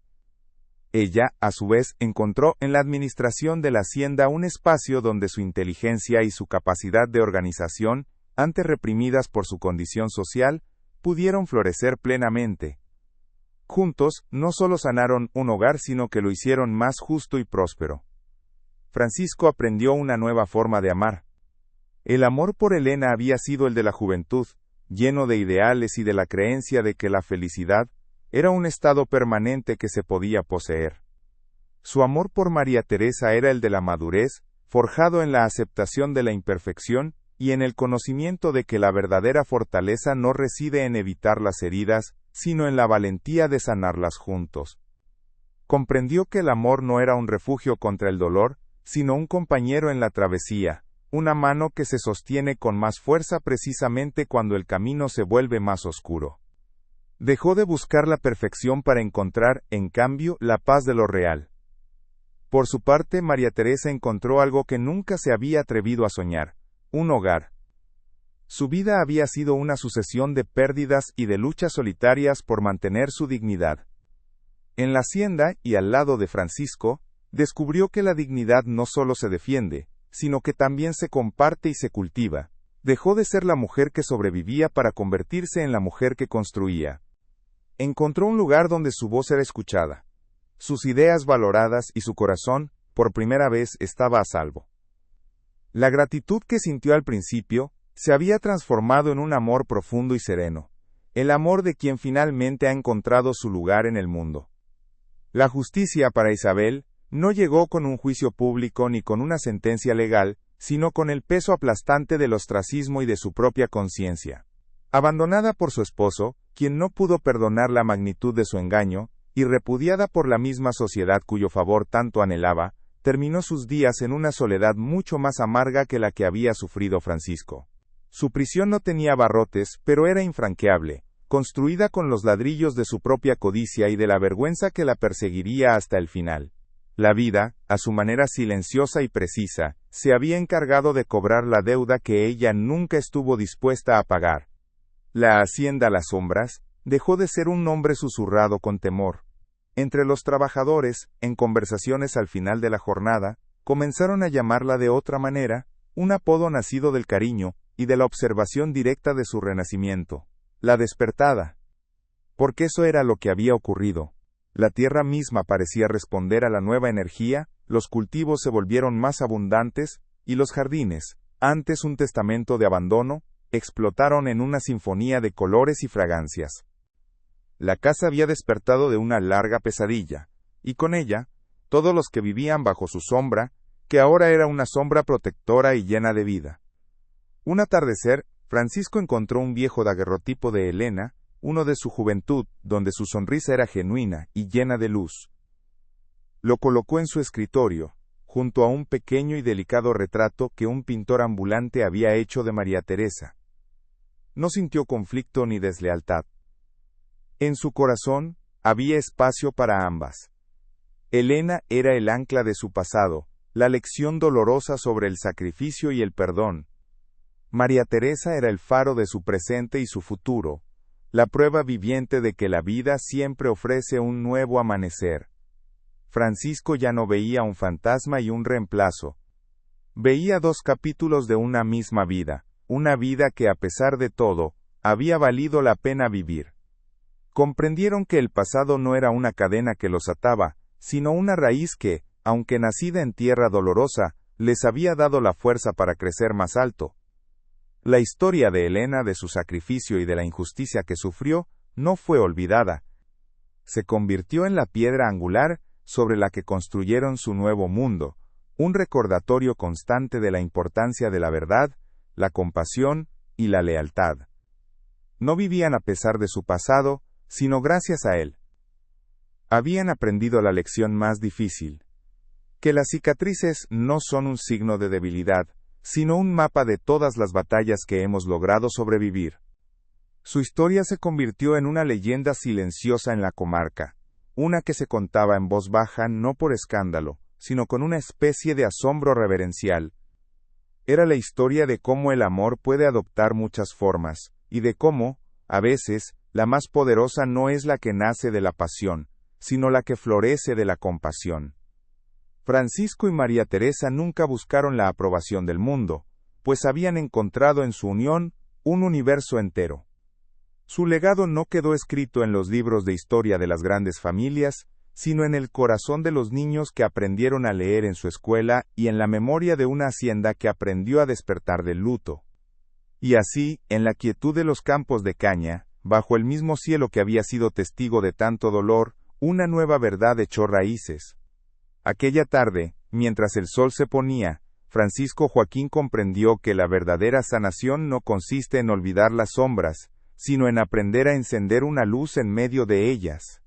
Ella, a su vez, encontró en la administración de la hacienda un espacio donde su inteligencia y su capacidad de organización, antes reprimidas por su condición social, pudieron florecer plenamente. Juntos, no solo sanaron un hogar sino que lo hicieron más justo y próspero. Francisco aprendió una nueva forma de amar. El amor por Elena había sido el de la juventud, lleno de ideales y de la creencia de que la felicidad era un estado permanente que se podía poseer. Su amor por María Teresa era el de la madurez, forjado en la aceptación de la imperfección y en el conocimiento de que la verdadera fortaleza no reside en evitar las heridas, sino en la valentía de sanarlas juntos. Comprendió que el amor no era un refugio contra el dolor, sino un compañero en la travesía, una mano que se sostiene con más fuerza precisamente cuando el camino se vuelve más oscuro. Dejó de buscar la perfección para encontrar, en cambio, la paz de lo real. Por su parte, María Teresa encontró algo que nunca se había atrevido a soñar: un hogar. Su vida había sido una sucesión de pérdidas y de luchas solitarias por mantener su dignidad. En la hacienda, y al lado de Francisco, descubrió que la dignidad no solo se defiende, sino que también se comparte y se cultiva. Dejó de ser la mujer que sobrevivía para convertirse en la mujer que construía. Encontró un lugar donde su voz era escuchada, sus ideas valoradas y su corazón, por primera vez, estaba a salvo. La gratitud que sintió al principio, se había transformado en un amor profundo y sereno, el amor de quien finalmente ha encontrado su lugar en el mundo. La justicia para Isabel no llegó con un juicio público ni con una sentencia legal, sino con el peso aplastante del ostracismo y de su propia conciencia. Abandonada por su esposo, quien no pudo perdonar la magnitud de su engaño, y repudiada por la misma sociedad cuyo favor tanto anhelaba, terminó sus días en una soledad mucho más amarga que la que había sufrido Francisco. Su prisión no tenía barrotes, pero era infranqueable, construida con los ladrillos de su propia codicia y de la vergüenza que la perseguiría hasta el final. La vida, a su manera silenciosa y precisa, se había encargado de cobrar la deuda que ella nunca estuvo dispuesta a pagar. La hacienda Las Sombras dejó de ser un nombre susurrado con temor. Entre los trabajadores, en conversaciones al final de la jornada, comenzaron a llamarla de otra manera, un apodo nacido del cariño y de la observación directa de su renacimiento: la despertada. Porque eso era lo que había ocurrido. La tierra misma parecía responder a la nueva energía, los cultivos se volvieron más abundantes, y los jardines, antes un testamento de abandono, explotaron en una sinfonía de colores y fragancias. La casa había despertado de una larga pesadilla, y con ella, todos los que vivían bajo su sombra, que ahora era una sombra protectora y llena de vida. Un atardecer, Francisco encontró un viejo daguerrotipo de Elena, uno de su juventud, donde su sonrisa era genuina y llena de luz. Lo colocó en su escritorio, junto a un pequeño y delicado retrato que un pintor ambulante había hecho de María Teresa. No sintió conflicto ni deslealtad. En su corazón, había espacio para ambas. Elena era el ancla de su pasado, la lección dolorosa sobre el sacrificio y el perdón. María Teresa era el faro de su presente y su futuro, la prueba viviente de que la vida siempre ofrece un nuevo amanecer. Francisco ya no veía un fantasma y un reemplazo. Veía dos capítulos de una misma vida, una vida que a pesar de todo, había valido la pena vivir. Comprendieron que el pasado no era una cadena que los ataba, sino una raíz que, aunque nacida en tierra dolorosa, les había dado la fuerza para crecer más alto. La historia de Elena, de su sacrificio y de la injusticia que sufrió, no fue olvidada. Se convirtió en la piedra angular sobre la que construyeron su nuevo mundo, un recordatorio constante de la importancia de la verdad, la compasión y la lealtad. No vivían a pesar de su pasado, sino gracias a él. Habían aprendido la lección más difícil: que las cicatrices no son un signo de debilidad, sino un mapa de todas las batallas que hemos logrado sobrevivir. Su historia se convirtió en una leyenda silenciosa en la comarca, una que se contaba en voz baja no por escándalo, sino con una especie de asombro reverencial. Era la historia de cómo el amor puede adoptar muchas formas, y de cómo, a veces, la más poderosa no es la que nace de la pasión, sino la que florece de la compasión. Francisco y María Teresa nunca buscaron la aprobación del mundo, pues habían encontrado en su unión un universo entero. Su legado no quedó escrito en los libros de historia de las grandes familias, sino en el corazón de los niños que aprendieron a leer en su escuela y en la memoria de una hacienda que aprendió a despertar del luto. Y así, en la quietud de los campos de caña, bajo el mismo cielo que había sido testigo de tanto dolor, una nueva verdad echó raíces. Aquella tarde, mientras el sol se ponía, Francisco Joaquín comprendió que la verdadera sanación no consiste en olvidar las sombras, sino en aprender a encender una luz en medio de ellas.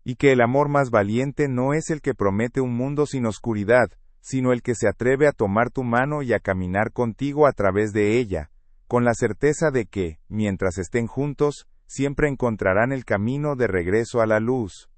Y que el amor más valiente no es el que promete un mundo sin oscuridad, sino el que se atreve a tomar tu mano y a caminar contigo a través de ella, con la certeza de que, mientras estén juntos, siempre encontrarán el camino de regreso a la luz.